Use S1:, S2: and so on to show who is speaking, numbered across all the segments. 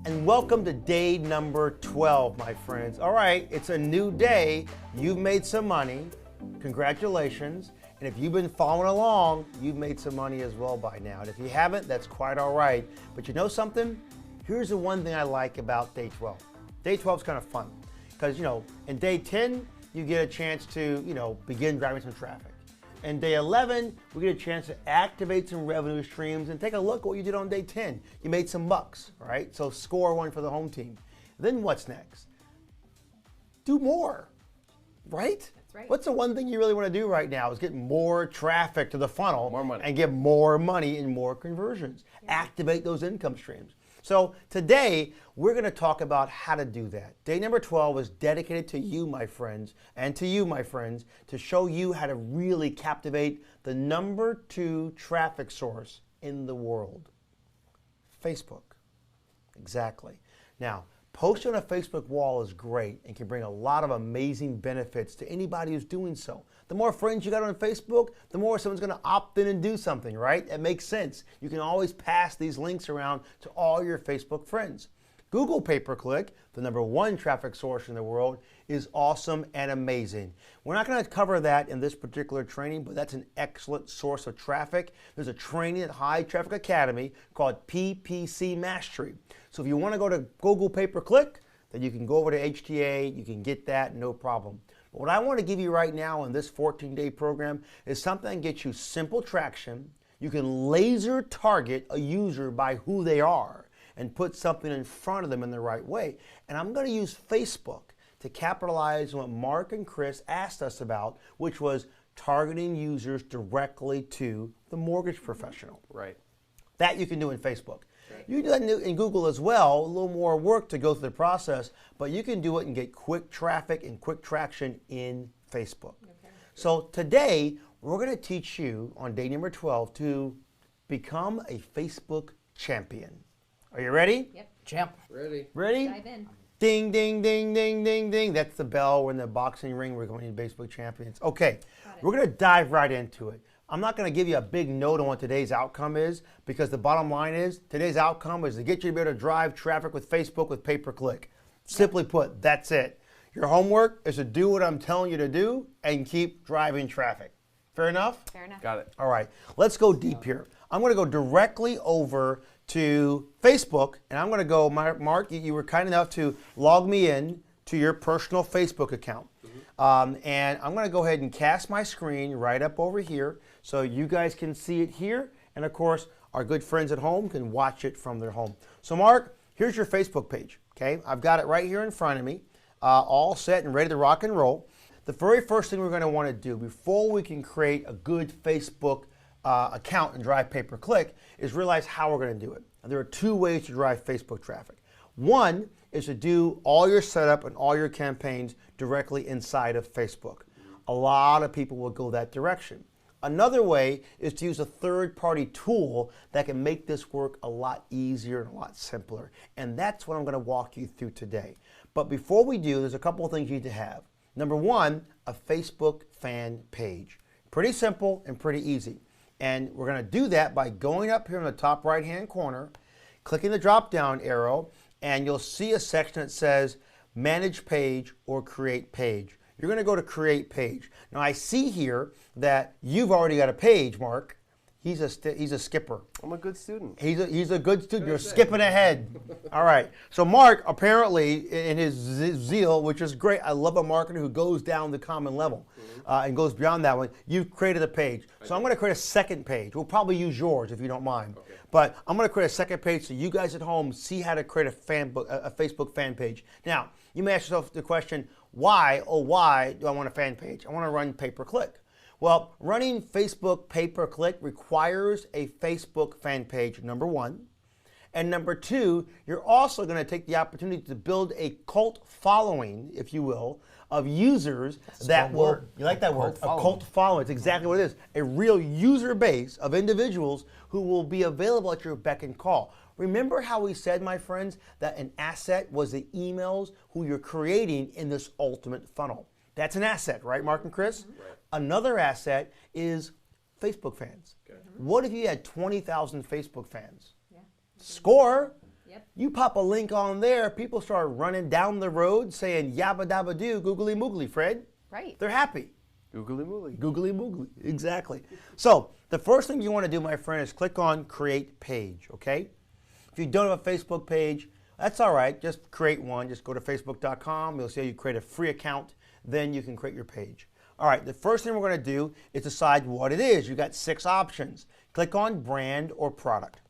S1: and welcome to day number 12, my friends. All right, it's a new day. You've made some money. Congratulations. And if you've been following along, you've made some money as well by now. And if you haven't, that's quite all right. But you know something? Here's the one thing I like about day 12. Day 12 is kind of fun because, in day 10, you get a chance to, begin driving some traffic. And day 11, we get a chance to activate some revenue streams and take a look at what you did on day 10. You made some bucks, right? So score one for the home team. Then what's next? Do more, right?
S2: That's right.
S1: What's the one thing you really want to do right now is get more traffic to the funnel
S3: More money.
S1: and get more money and more conversions. Yeah. Activate those income streams. So today, we're going to talk about how to do that. Day number 12 is dedicated to you, my friends, and to you, my friends, to show you how to really captivate the number 2 traffic source in the world, Facebook. Exactly. Now, posting on a Facebook wall is great and can bring a lot of amazing benefits to anybody who's doing so. The more friends you got on Facebook, the more someone's going to opt in and do something, right? It makes sense. You can always pass these links around to all your Facebook friends. Google pay-per-click, the number 1 traffic source in the world, is awesome and amazing. We're not going to cover that in this particular training, but that's an excellent source of traffic. There's a training at High Traffic Academy called PPC Mastery. So if you want to go to Google pay-per-click, then you can go over to HTA, you can get that, no problem. But what I want to give you right now in this 14-day program is something that gets you simple traction. You can laser target a user by who they are and put something in front of them in the right way. And I'm going to use Facebook to capitalize on what Mark and Chris asked us about, which was targeting users directly to the mortgage professional.
S3: Right.
S1: That you can do in Facebook. You can do that in Google as well, a little more work to go through the process, but you can do it and get quick traffic and quick traction in Facebook. Okay. So today, we're going to teach you on day number 12 to become a Facebook champion. Are you ready?
S2: Yep.
S3: Champ. Ready.
S1: Ready?
S2: Dive in.
S1: Ding, ding, ding, ding, ding, ding. That's the bell. We're in the boxing ring. We're going to be Facebook champions. Okay, we're going to dive right into it. I'm not going to give you a big note on what today's outcome is because the bottom line is today's outcome is to get you to be able to drive traffic with Facebook with pay-per-click. Simply put, that's it. Your homework is to do what I'm telling you to do and keep driving traffic. Fair enough?
S2: Fair enough.
S3: Got it.
S1: All right, let's go deep here. I'm going to go directly over to Facebook, and I'm going to go, Mark, you were kind enough to log me in to your personal Facebook account. And I'm going to go ahead and cast my screen right up over here so you guys can see it here. And of course, our good friends at home can watch it from their home. So Mark, here's your Facebook page. Okay, I've got it right here in front of me, all set and ready to rock and roll. The very first thing we're going to want to do before we can create a good Facebook account and drive pay-per-click is realize how we're going to do it. And there are 2 ways to drive Facebook traffic. One is to do all your setup and all your campaigns directly inside of Facebook. A lot of people will go that direction. Another way is to use a third-party tool that can make this work a lot easier and a lot simpler. And that's what I'm going to walk you through today. But before we do, there's a couple of things you need to have. Number 1, a Facebook fan page. Pretty simple and pretty easy. And we're going to do that by going up here in the top right-hand corner, clicking the drop-down arrow, and you'll see a section that says Manage Page or Create Page. You're going to go to Create Page. Now I see here that you've already got a page, Mark. He's a skipper.
S3: I'm a good student.
S1: He's a good student. You're skipping ahead. All right. So Mark, apparently, in his zeal, which is great, I love a marketer who goes down the common level and goes beyond that one. You've created a page. So I'm going to create a second page. We'll probably use yours if you don't mind. Okay. But I'm going to create a second page so you guys at home see how to create a Facebook fan page. Now, you may ask yourself the question, why, oh why do I want a fan page? I want to run pay-per-click. Well, running Facebook pay-per-click requires a Facebook fan page, number 1. And number 2, you're also going to take the opportunity to build a cult following, if you will, of users that will, you like that word? A cult following. It's exactly what it is. A real user base of individuals who will be available at your beck and call. Remember how we said, my friends, that an asset was the emails who you're creating in this ultimate funnel. That's an asset, right, Mark and Chris? Right. Another asset is Facebook fans. Okay. What if you had 20,000 Facebook fans? Yeah. Score.
S2: Yep.
S1: You pop a link on there, people start running down the road saying yabba dabba doo, googly moogly, Fred.
S2: Right.
S1: They're happy.
S3: Googly moogly.
S1: Googly moogly, exactly. So the first thing you want to do, my friend, is click on Create Page, okay? If you don't have a Facebook page, that's all right. Just create one. Just go to facebook.com. You'll see how you create a free account. Then you can create your page. All right, the first thing we're going to do is decide what it is. You've got 6 options. Click on Brand or Product,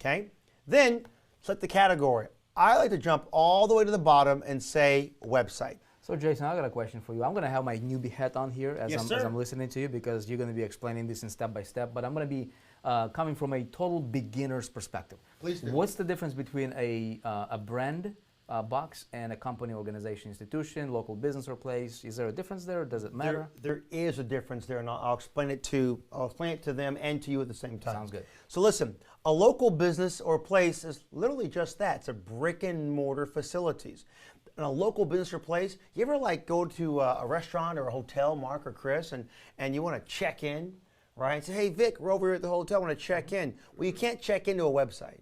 S1: okay? Then select the category. I like to jump all the way to the bottom and say Website.
S4: So Jason, I got a question for you. I'm going to have my newbie hat on here as,
S1: Yes,
S4: as I'm listening to you, because you're going to be explaining this in step by step, but I'm going to be coming from a total beginner's perspective.
S1: Please do.
S4: What's the difference between a brand box and a company, organization, institution, local business or place? Is there a difference there, or does it matter?
S1: There is a difference there, and I'll explain it to them and to you at the same time.
S4: Sounds good.
S1: So listen, a local business or place is literally just that. It's a brick and mortar facilities. In a local business or place, you ever like go to a restaurant or a hotel, Mark or Chris, and you want to check in, right? Say, hey Vic, we're over here at the hotel, want to check in. Well, you can't check into a website,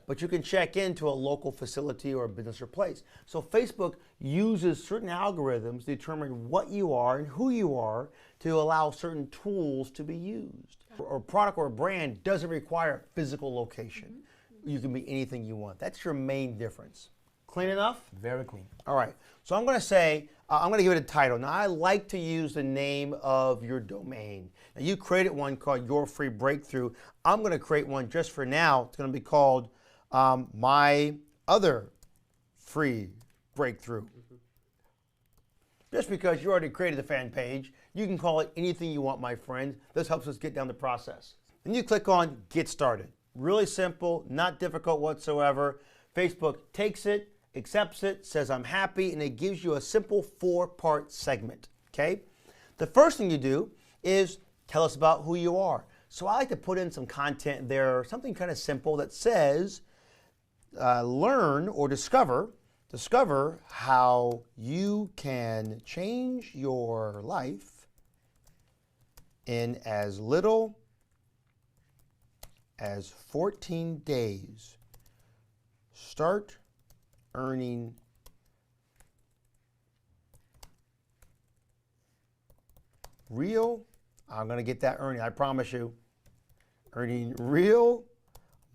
S1: but you can check into a local facility or a business or place. So Facebook uses certain algorithms to determine what you are and who you are to allow certain tools to be used. Or a product or a brand doesn't require a physical location. You can be anything you want. That's your main difference. Clean enough?
S4: Very clean.
S1: All right. So I'm going to say, I'm going to give it a title. Now, I like to use the name of your domain. Now, you created one called Your Free Breakthrough. I'm going to create one just for now. It's going to be called My Other Free Breakthrough. Just because you already created the fan page, you can call it anything you want, my friend. This helps us get down the process. Then you click on Get Started. Really simple, not difficult whatsoever. Facebook takes it, accepts it, says I'm happy, and it gives you a simple 4-part segment, okay? The first thing you do is tell us about who you are. So I like to put in some content there, something kind of simple that says, learn or discover how you can change your life in as little as 14 days. Start earning real, I'm going to get that earning, I promise you, earning real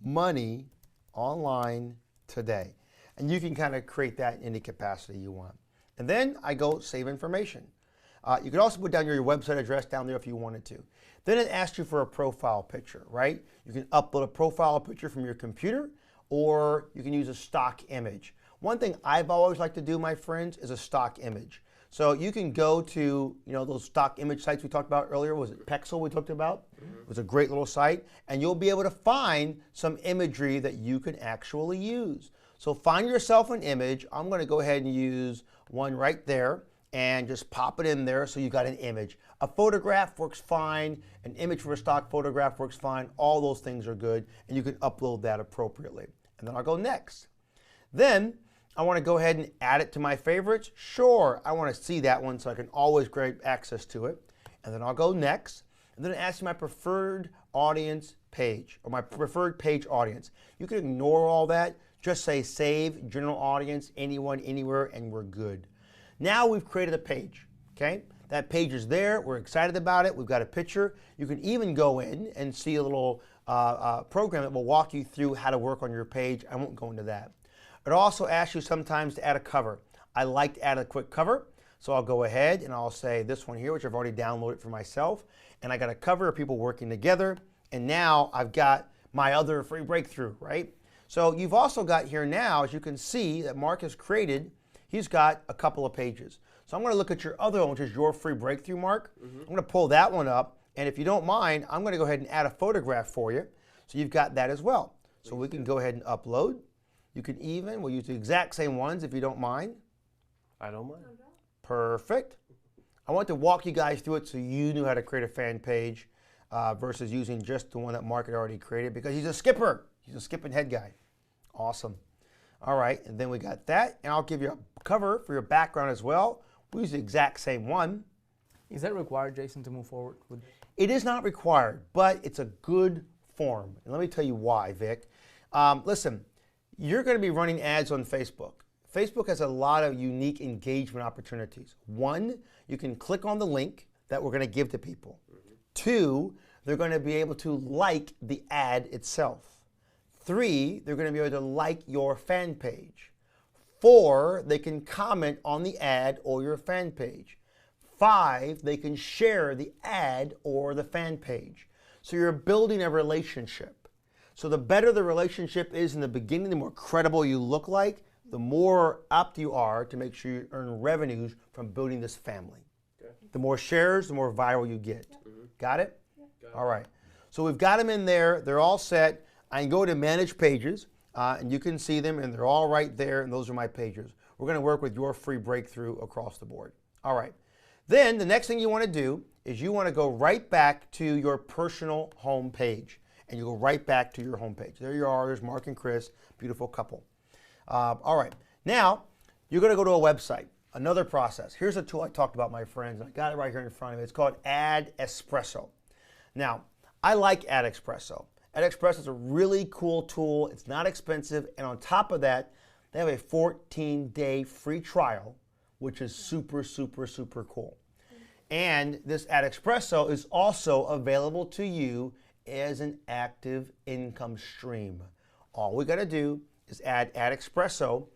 S1: money online today. And you can kind of create that in any capacity you want. And then I go save information. You can also put down your website address down there if you wanted to. Then it asks you for a profile picture, right? You can upload a profile picture from your computer, or you can use a stock image. One thing I've always liked to do, my friends, is a stock image. So you can go to, those stock image sites we talked about earlier. Was it Pexel we talked about? It was a great little site. And you'll be able to find some imagery that you can actually use. So find yourself an image. I'm going to go ahead and use one right there and just pop it in there so you got an image. A photograph works fine. An image for a stock photograph works fine. All those things are good, and you can upload that appropriately. And then I'll go next. Then I want to go ahead and add it to my favorites. Sure, I want to see that one so I can always grab access to it. And then I'll go next. And then it asks me my preferred audience page, or my preferred page audience. You can ignore all that. Just say save, general audience, anyone, anywhere, and we're good. Now we've created a page, okay? That page is there. We're excited about it. We've got a picture. You can even go in and see a little program that will walk you through how to work on your page. I won't go into that. It also asks you sometimes to add a cover. I like to add a quick cover, so I'll go ahead and I'll say this one here, which I've already downloaded for myself, and I got a cover of people working together, and now I've got my other free breakthrough, right? So you've also got here now, as you can see, that Mark has created, he's got a couple of pages. So I'm going to look at your other one, which is your free breakthrough, Mark. I'm going to pull that one up, and if you don't mind, I'm going to go ahead and add a photograph for you, so you've got that as well. So we can go ahead and upload. You can even, we'll use the exact same ones if you don't mind.
S3: I don't mind.
S1: Perfect. I want to walk you guys through it so you knew how to create a fan page versus using just the one that Mark had already created, because he's a skipper. He's a skipping head guy. Awesome. All right, and then we got that, and I'll give you a cover for your background as well. We use the exact same one.
S4: Is that required, Jason, to move forward with?
S1: It is not required, but it's a good form. And let me tell you why, Vic. Listen, you're going to be running ads on Facebook. Facebook has a lot of unique engagement opportunities. One, you can click on the link that we're going to give to people. Two, they're going to be able to like the ad itself. Three, they're going to be able to like your fan page. Four, they can comment on the ad or your fan page. Five, they can share the ad or the fan page. So you're building a relationship. So the better the relationship is in the beginning, the more credible you look like, the more apt you are to make sure you earn revenues from building this family. Okay. The more shares, the more viral you get. Got it? Got it? All right. So we've got them in there. They're all set. I can go to Manage Pages, and you can see them, and they're all right there, and those are my pages. We're going to work with your free breakthrough across the board. All right. Then the next thing you want to do is you want to go right back to your personal home page, and you go right back to your home page. There you are. There's Mark and Chris, beautiful couple. All right. Now, you're going to go to a website. Another process. Here's a tool I talked about, my friends. I got it right here in front of me. It's called Ad Espresso. Now, I like Ad Espresso. Ad Espresso is a really cool tool. It's not expensive. And on top of that, they have a 14-day free trial, which is super, super, super cool. And this Ad Espresso is also available to you as an active income stream. All we got to do is add Ad Espresso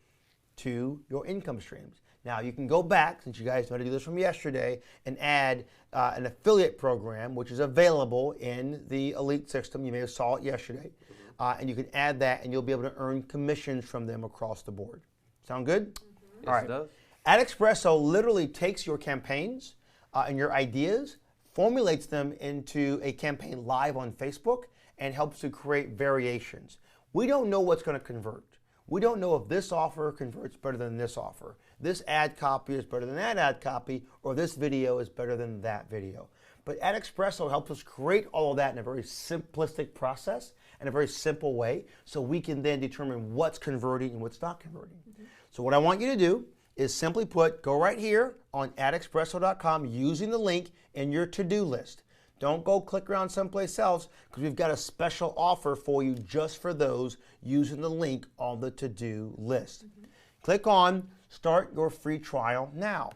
S1: to your income streams. Now you can go back, since you guys know how to do this from yesterday, and add an affiliate program, which is available in the Elite system. You may have saw it yesterday. And you can add that, and you'll be able to earn commissions from them across the board. Sound good?
S3: Yes,
S1: all right.
S3: It does.
S1: Ad Espresso literally takes your campaigns and your ideas, formulates them into a campaign live on Facebook, and helps to create variations. We don't know what's going to convert. We don't know if this offer converts better than this offer. This ad copy is better than that ad copy, or this video is better than that video. But Ad Espresso helps us create all of that in a very simplistic process and a very simple way, so we can then determine what's converting and what's not converting. So what I want you to do is simply go right here on adespresso.com using the link in your to-do list. Don't go click around someplace else, because we've got a special offer for you just for those using the link on the to-do list. Click on Start Your Free Trial Now.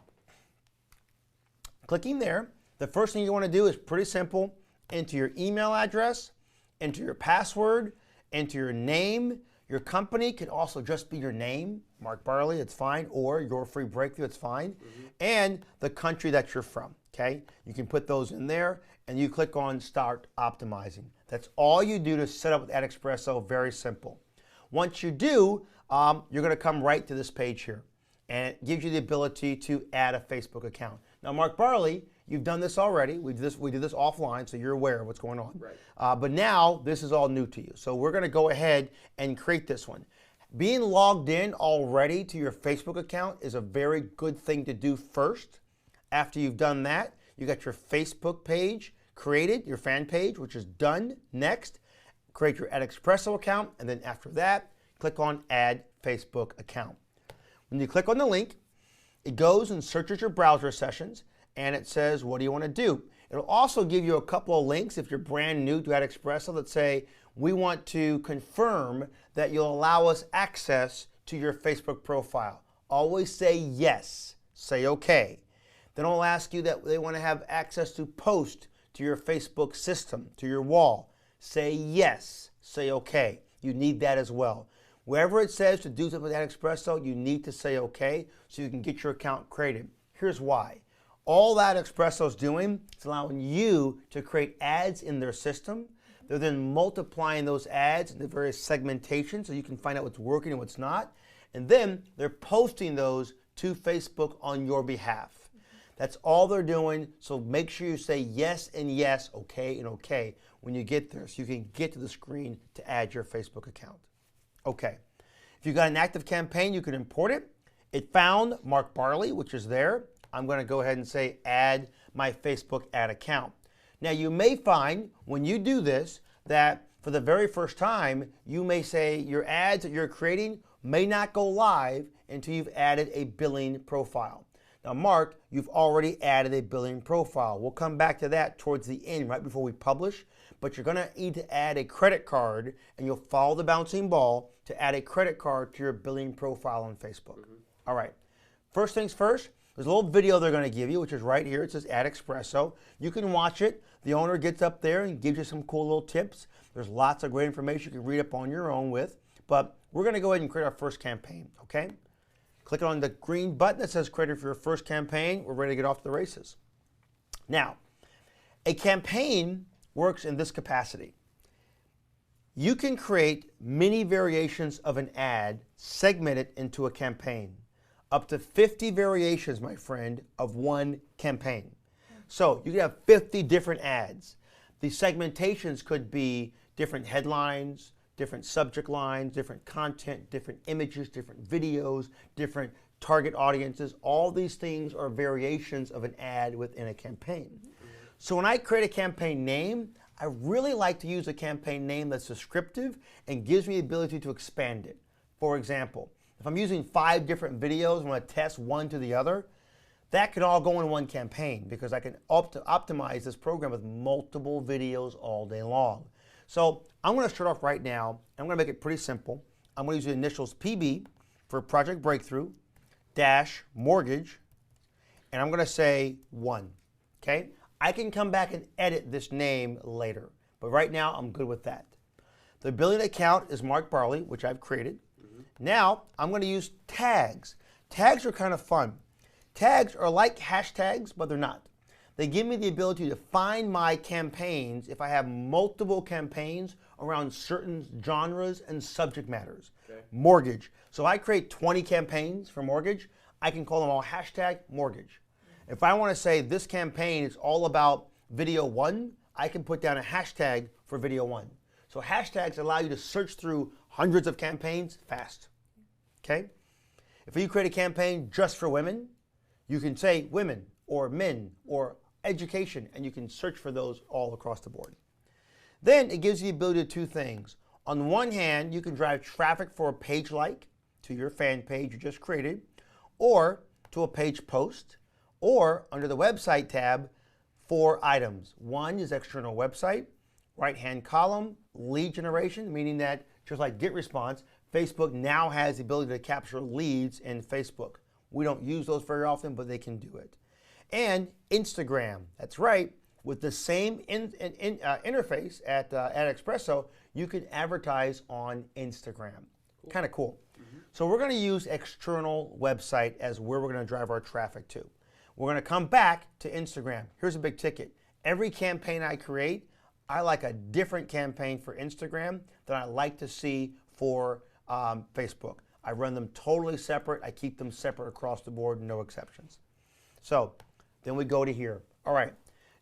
S1: Clicking there, the first thing you want to do is pretty simple. Enter your email address, enter your password, enter your name. Your company can also just be your name, Mark Barley, it's fine, or Your Free Breakthrough, it's fine, and the country that you're from, okay? You can put those in there, and you click on Start Optimizing. That's all you do to set up with Ad Espresso, very simple. Once you do, you're gonna come right to this page here, and it gives you the ability to add a Facebook account. Now, Mark Barley, you've did this already. We did this offline, so you're aware of what's going on. Right. But now, this is all new to you. So we're gonna go ahead and create this one. Being logged in already to your Facebook account is a very good thing to do first. After you've done that, you got your Facebook page created, your fan page, which is done. Next, create your Ad Espresso account, and then after that, click on Add Facebook Account. When you click on the link, it goes and searches your browser sessions, and it says, what do you want to do? It'll also give you a couple of links if you're brand new to Ad Espresso that say, we want to confirm that you'll allow us access to your Facebook profile. Always say yes, say okay. Then it'll ask you that they want to have access to post to your Facebook system, to your wall. Say yes, say okay. You need that as well. Wherever it says to do something with Ad Espresso, you need to say okay so you can get your account created. Here's why. All that Espresso is doing is allowing you to create ads in their system. They're then multiplying those ads into various segmentations so you can find out what's working and what's not. And then they're posting those to Facebook on your behalf. That's all they're doing, so make sure you say yes and yes, okay and okay when you get there so you can get to the screen to add your Facebook account. Okay, if you've got an active campaign, you can import it. It found Mark Barley, which is there. I'm going to go ahead and say add my Facebook ad account. Now you may find when you do this that for the very first time, you may say your ads that you're creating may not go live until you've added a billing profile. Now, Mark, you've already added a billing profile. We'll come back to that towards the end, right before we publish, but you're gonna need to add a credit card, and you'll follow the bouncing ball to add a credit card to your billing profile on Facebook. All right. First things first, there's a little video they're going to give you, which is right here. It says Add Espresso. You can watch it. The owner gets up there and gives you some cool little tips. There's lots of great information you can read up on your own with. But we're going to go ahead and create our first campaign, okay? Click on the green button that says Create for your first campaign. We're ready to get off to the races. Now, a campaign works in this capacity. You can create many variations of an ad segmented into a campaign. Up to 50 variations, my friend, of one campaign. So you can have 50 different ads. The segmentations could be different headlines, different subject lines, different content, different images, different videos, different target audiences. All these things are variations of an ad within a campaign. So when I create a campaign name, I really like to use a campaign name that's descriptive and gives me the ability to expand it. For example, if I'm using 5 different videos and want to test one to the other, that could all go in one campaign because I can optimize this program with multiple videos all day long. So I'm going to start off right now. I'm going to make it pretty simple. I'm going to use the initials PB for Project Breakthrough dash mortgage, and I'm going to say 1. Okay? I can come back and edit this name later, but right now I'm good with that. The billing account is Mark Barley, which I've created. Now I'm going to use tags. Tags are kind of fun. Tags are like hashtags, but they're not. They give me the ability to find my campaigns if I have multiple campaigns around certain genres and subject matters. Okay. Mortgage. So I create 20 campaigns for mortgage. I can call them all hashtag mortgage. If I want to say this campaign is all about video 1, I can put down a hashtag for video 1. So hashtags allow you to search through hundreds of campaigns fast. Okay? If you create a campaign just for women, you can say women or men or education, and you can search for those all across the board. Then it gives you the ability to do 2 things. On one hand, you can drive traffic for a page like to your fan page you just created, or to a page post, or under the website tab, 4 items. 1 is external website, right-hand column, lead generation, meaning that just like GetResponse, Facebook now has the ability to capture leads in Facebook. We don't use those very often, but they can do it. And Instagram, that's right, with the same interface at Espresso, you can advertise on Instagram. Cool. Kind of cool. So we're going to use external website as where we're going to drive our traffic to. We're going to come back to Instagram. Here's a big ticket. Every campaign I create, I like a different campaign for Instagram than I like to see for Facebook. I run them totally separate. I keep them separate across the board, no exceptions. So then we go to here. All right,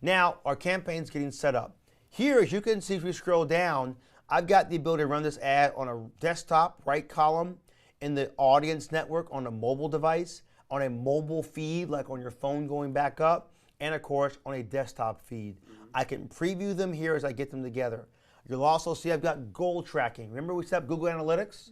S1: now our campaign's getting set up. Here, as you can see, if we scroll down, I've got the ability to run this ad on a desktop, right column, in the audience network on a mobile device, on a mobile feed, like on your phone going back up, and of course on a desktop feed. I can preview them here as I get them together. You'll also see I've got goal tracking. Remember we set up Google Analytics?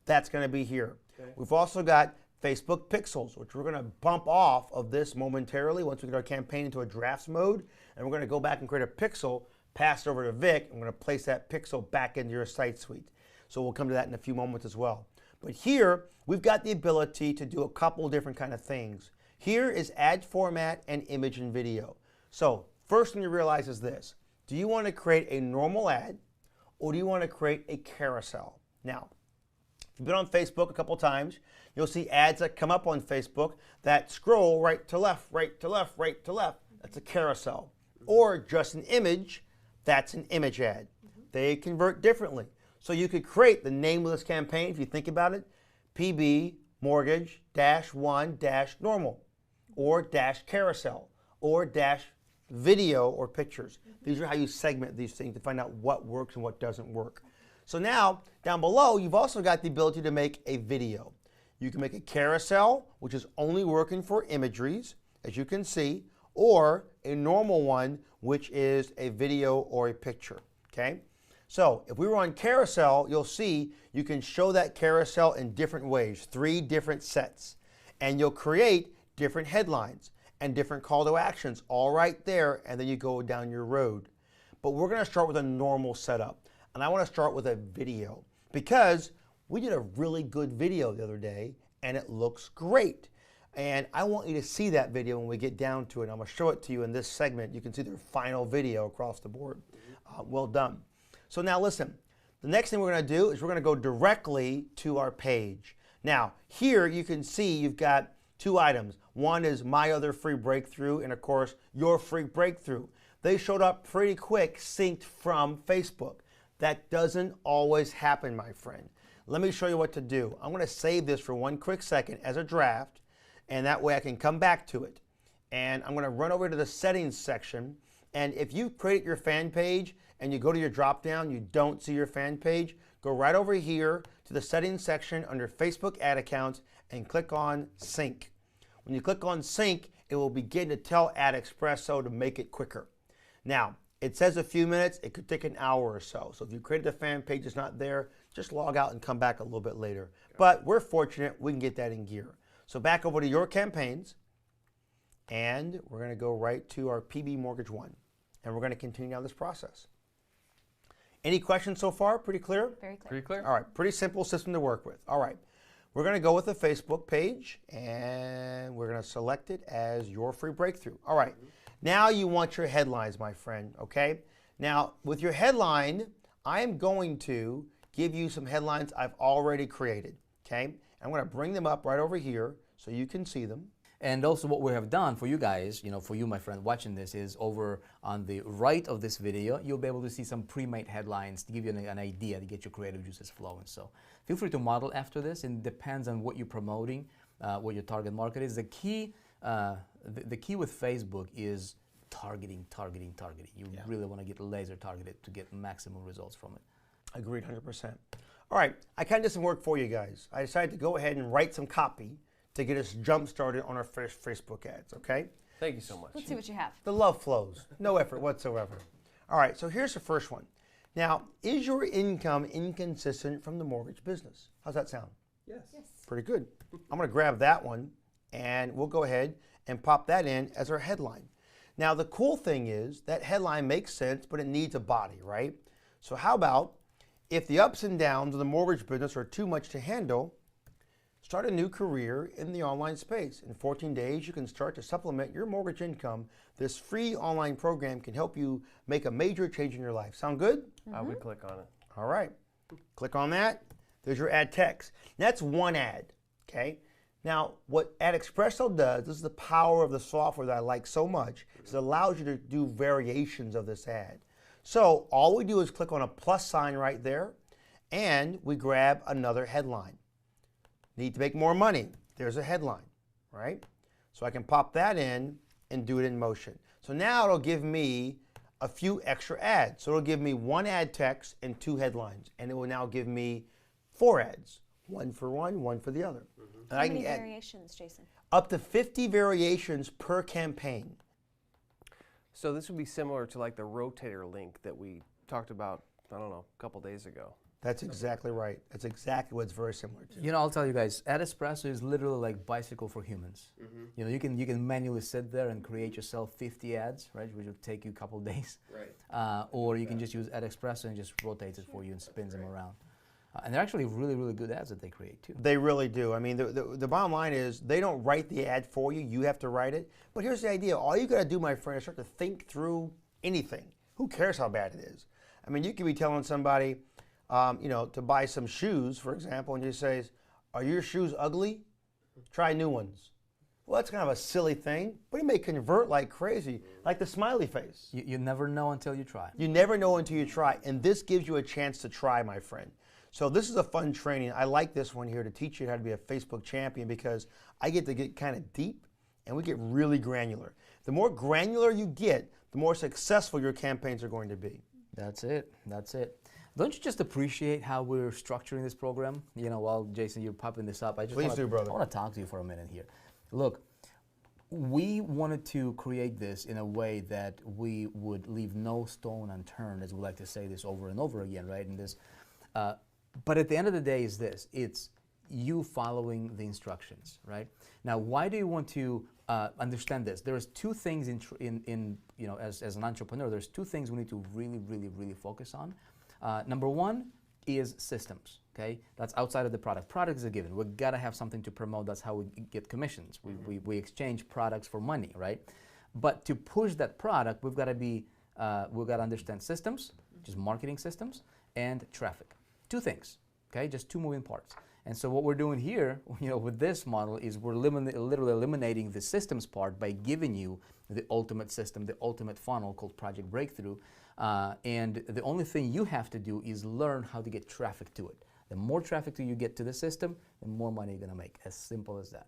S1: That's going to be here. Okay. We've also got Facebook Pixels, which we're going to bump off of this momentarily once we get our campaign into a drafts mode, and we're going to go back and create a pixel, pass it over to Vic, and we're going to place that pixel back into your site suite. So we'll come to that in a few moments as well. But here, we've got the ability to do a couple different kind of things. Here is ad format and image and video. So first thing you realize is this. Do you want to create a normal ad, or do you want to create a carousel? Now, if you've been on Facebook a couple times, you'll see ads that come up on Facebook that scroll right to left, right to left, right to left. That's a carousel. Or just an image, that's an image ad. They convert differently. So you could create the name of this campaign, if you think about it, PB mortgage -1 -normal, or -carousel, or -video or pictures. These are how you segment these things to find out what works and what doesn't work. So now, down below, you've also got the ability to make a video. You can make a carousel, which is only working for imageries, as you can see, or a normal one, which is a video or a picture, okay? So if we were on carousel, you'll see you can show that carousel in different ways, 3 different sets. And you'll create different headlines and different call to actions all right there, and then you go down your road. But we're going to start with a normal setup. And I want to start with a video because we did a really good video the other day and it looks great. And I want you to see that video when we get down to it. I'm going to show it to you in this segment. You can see their final video across the board. Well done. So now listen, the next thing we're going to do is we're going to go directly to our page. Now here you can see you've got two items. One is my other free breakthrough and of course your free breakthrough. They showed up pretty quick synced from Facebook. That doesn't always happen, my friend. Let me show you what to do. I'm going to save this for one quick second as a draft, and that way I can come back to it. And I'm going to run over to the settings section, and if you create your fan page and you go to your drop down, you don't see your fan page, go right over here to the settings section under Facebook ad accounts and click on sync. When you click on sync, it will begin to tell AdExpresso to make it quicker. Now, it says a few minutes, it could take an hour or so. So if you created a fan page it's not there, just log out and come back a little bit later. But we're fortunate we can get that in gear. So back over to your campaigns, and we're going to go right to our PB Mortgage 1, and we're going to continue down this process. Any questions so far? Pretty clear?
S2: Very clear.
S3: Pretty clear?
S1: All right, pretty simple system to work with. All right, we're going to go with the Facebook page, and we're going to select it as your free breakthrough. All right, now you want your headlines, my friend, okay? Now, with your headline, I'm going to give you some headlines I've already created, okay? I'm going to bring them up right over here so you can see them.
S4: And also what we have done for you guys, for you, my friend, watching this is over on the right of this video, you'll be able to see some pre-made headlines to give you an idea to get your creative juices flowing. So feel free to model after this, and it depends on what you're promoting, what your target market is. The key with Facebook is targeting. You really want to get laser targeted to get maximum results from it.
S1: Agreed, 100%. All right, I kind of did some work for you guys. I decided to go ahead and write some copy to get us jump started on our first Facebook ads, okay?
S3: Thank you so much.
S2: Let's see what you have.
S1: The love flows, no effort whatsoever. All right, so here's the first one. Now, is your income inconsistent from the mortgage business? How's that sound?
S3: Yes.
S1: Pretty good. I'm going to grab that one, and we'll go ahead and pop that in as our headline. Now, the cool thing is that headline makes sense, but it needs a body, right? So how about if the ups and downs of the mortgage business are too much to handle, start a new career in the online space. In 14 days, you can start to supplement your mortgage income. This free online program can help you make a major change in your life. Sound good?
S3: I would click on it.
S1: All right. Click on that. There's your ad text. That's one ad, okay? Now, what AdExpresso does, this is the power of the software that I like so much, is it allows you to do variations of this ad. So all we do is click on a plus sign right there, and we grab another headline. Need to make more money. There's a headline, right? So I can pop that in and do it in motion. So now it'll give me a few extra ads. So it'll give me one ad text and two headlines, and it will now give me 4 ads. One for one for the other. And
S2: How many variations, Jason?
S1: up to 50 variations per campaign.
S3: So this would be similar to like the rotator link that we talked about, I don't know, a couple days ago.
S1: That's exactly right. That's exactly what it's very similar to.
S4: I'll tell you guys, AdEspresso is literally like bicycle for humans. You can manually sit there and create yourself 50 ads, right, which will take you a couple days.
S3: Right.
S4: Or you can just use AdEspresso and just rotates it for you and spins them around. And they're actually really, really good ads that they create too.
S1: They really do. I mean, the bottom line is they don't write the ad for you. You have to write it. But here's the idea. All you got to do, my friend, is start to think through anything. Who cares how bad it is? I mean, you could be telling somebody, to buy some shoes, for example, and you say, are your shoes ugly? Try new ones. Well, that's kind of a silly thing, but it may convert like crazy, like the smiley face.
S4: You never know until you try.
S1: You never know until you try, and this gives you a chance to try, my friend. So this is a fun training. I like this one here to teach you how to be a Facebook champion because I get to get kind of deep and we get really granular. The more granular you get, the more successful your campaigns are going to be.
S4: That's it. Don't you just appreciate how we're structuring this program? While Jason, you're popping this up, I
S1: Please do, brother.
S4: I want to talk to you for a minute here. Look, we wanted to create this in a way that we would leave no stone unturned, as we like to say this over and over again, right? And this, but at the end of the day, it's you following the instructions, right? Now, why do you want to understand this? There's two things as an entrepreneur. There's two things we need to really, really, really focus on. Number one is systems. Okay, that's outside of the product. Product is a given. We gotta have something to promote. That's how we get commissions. We exchange products for money, right? But to push that product, we've got to understand systems, just marketing systems, and traffic. Two things. Okay, just two moving parts. And so what we're doing here, with this model is we're literally eliminating the systems part by giving you the ultimate system, the ultimate funnel called Project Breakthrough. And the only thing you have to do is learn how to get traffic to it. The more traffic you get to the system, the more money you're gonna make. As simple as that.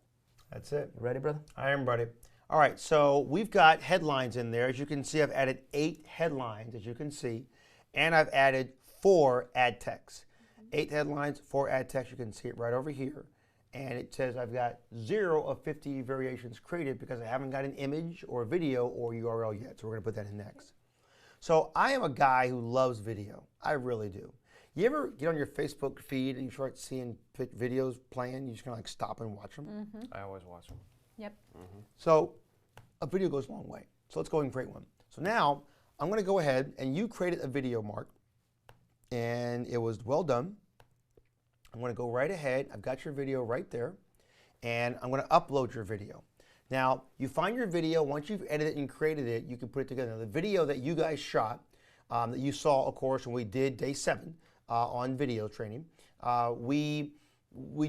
S1: That's it.
S4: Ready, brother?
S1: I am ready. All right, so we've got headlines in there. As you can see, I've added 8 headlines, as you can see, and I've added 4 ad texts. 8 headlines, 4 ad texts. You can see it right over here. And it says I've got 0 of 50 variations created because I haven't got an image or a video or URL yet. So we're gonna put that in next. So I am a guy who loves video. I really do. You ever get on your Facebook feed and you start seeing videos playing, you just kind of like stop and watch them?
S3: I always watch them.
S2: Yep.
S1: So a video goes a long way. So let's go and create one. So now I'm going to go ahead and you created a video, Mark, and it was well done. I'm going to go right ahead. I've got your video right there, and I'm going to upload your video. Now, you find your video. Once you've edited and created it, you can put it together. Now, the video that you guys shot, that you saw, of course, when we did day 7 on video training, we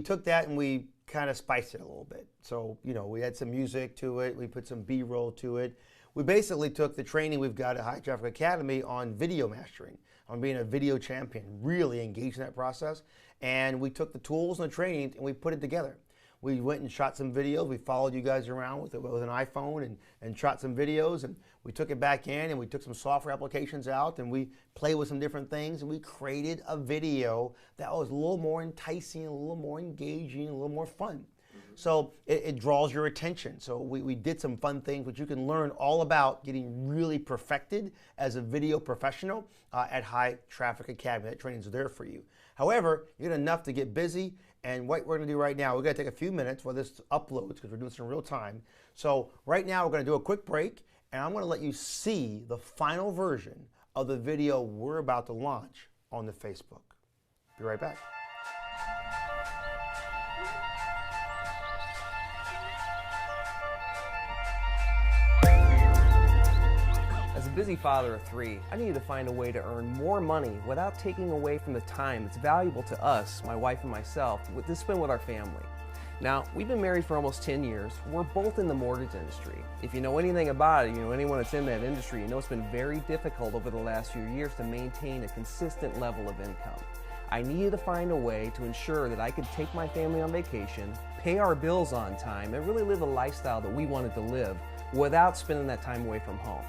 S1: took that and we kind of spiced it a little bit. So, we had some music to it. We put some B-roll to it. We basically took the training we've got at High Traffic Academy on video mastering, on being a video champion, really engaged in that process. And we took the tools and the training and we put it together. We went and shot some videos. We followed you guys around with an iPhone and shot some videos, and we took it back in and we took some software applications out and we played with some different things and we created a video that was a little more enticing, a little more engaging, a little more fun. So it draws your attention. So we did some fun things which you can learn all about getting really perfected as a video professional at High Traffic Academy. That training's there for you. However, you get enough to get busy, and what we're gonna do right now, we're gonna take a few minutes while this uploads because we're doing this in real time. So right now we're gonna do a quick break, and I'm gonna let you see the final version of the video we're about to launch on the Facebook. Be right back.
S3: As a busy father of 3, I needed to find a way to earn more money without taking away from the time that's valuable to us, my wife and myself, to spend with our family. Now, we've been married for almost 10 years. We're both in the mortgage industry. If you know anything about it, anyone that's in that industry, you know it's been very difficult over the last few years to maintain a consistent level of income. I needed to find a way to ensure that I could take my family on vacation, pay our bills on time, and really live a lifestyle that we wanted to live without spending that time away from home.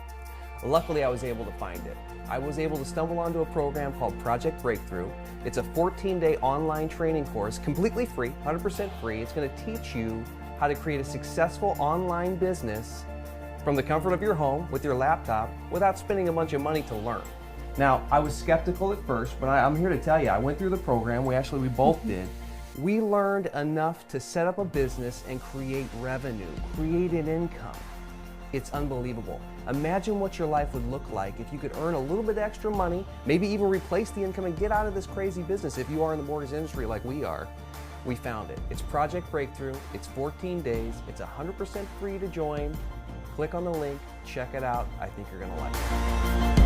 S3: Luckily, I was able to find it. I was able to stumble onto a program called Project Breakthrough. It's a 14-day online training course, completely free, 100% free. It's going to teach you how to create a successful online business from the comfort of your home with your laptop without spending a bunch of money to learn. Now, I was skeptical at first, but I'm here to tell you, I went through the program. We both did. We learned enough to set up a business and create revenue, create an income. It's unbelievable. Imagine what your life would look like if you could earn a little bit extra money, maybe even replace the income and get out of this crazy business if you are in the mortgage industry like we are. We found it. It's Project Breakthrough. It's 14 days. It's 100% free to join. Click on the link. Check it out. I think you're going to like it.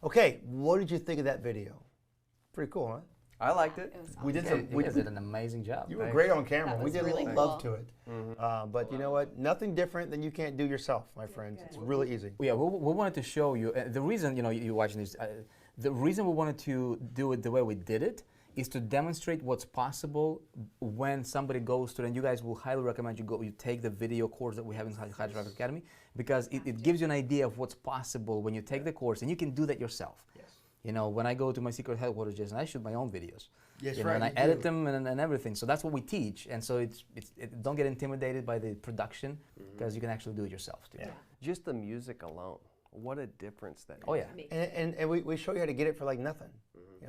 S1: Okay, what did you think of that video? Pretty cool, huh?
S3: I liked it.
S1: We did
S4: You guys did an amazing job.
S1: You were great on camera.
S2: That
S1: We
S2: was
S1: did
S2: really
S1: a little love
S2: cool.
S1: to it. But you know what? Nothing different than you can't do yourself, my friends. It's really easy.
S4: Yeah, we wanted to show you, the reason, you're watching this, the reason we wanted to do it the way we did it is to demonstrate what's possible when somebody goes to it, and you guys will highly recommend you take the video course that we have in High Traffic Academy, because it gives you an idea of what's possible when you take the course, and you can do that yourself.
S1: Yes.
S4: When I go to my secret headquarters, Jason, I shoot my own videos.
S1: Yes,
S4: and
S1: right,
S4: I
S1: you
S4: edit
S1: do.
S4: them and everything. So that's what we teach, and so don't get intimidated by the production, because you can actually do it yourself too.
S1: Yeah.
S3: Just the music alone. What a difference that
S4: Oh yeah.
S3: makes.
S1: And we show you how to get it for like nothing.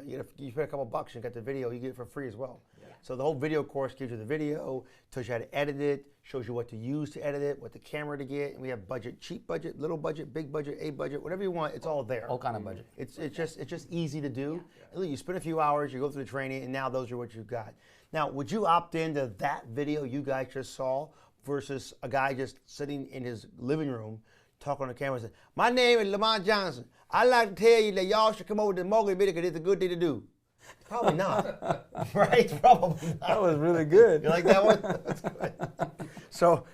S1: you spend a couple bucks, you got the video, you get it for free as well. Yeah. So the whole video course gives you the video, tells you how to edit it, shows you what to use to edit it, what the camera to get, and we have budget, cheap budget, little budget, big budget, A budget, whatever you want, it's all there.
S4: All kind of budget.
S1: It's just easy to do. Yeah. You spend a few hours, you go through the training, and now those are what you've got. Now, would you opt into that video you guys just saw versus a guy just sitting in his living room talking on the camera and saying, "My name is Lamont Johnson. I'd like to tell you that y'all should come over to the mortgage video because it's a good thing to do." Probably not. Right? Probably not.
S3: That was really good.
S1: You like that one? That's good. So,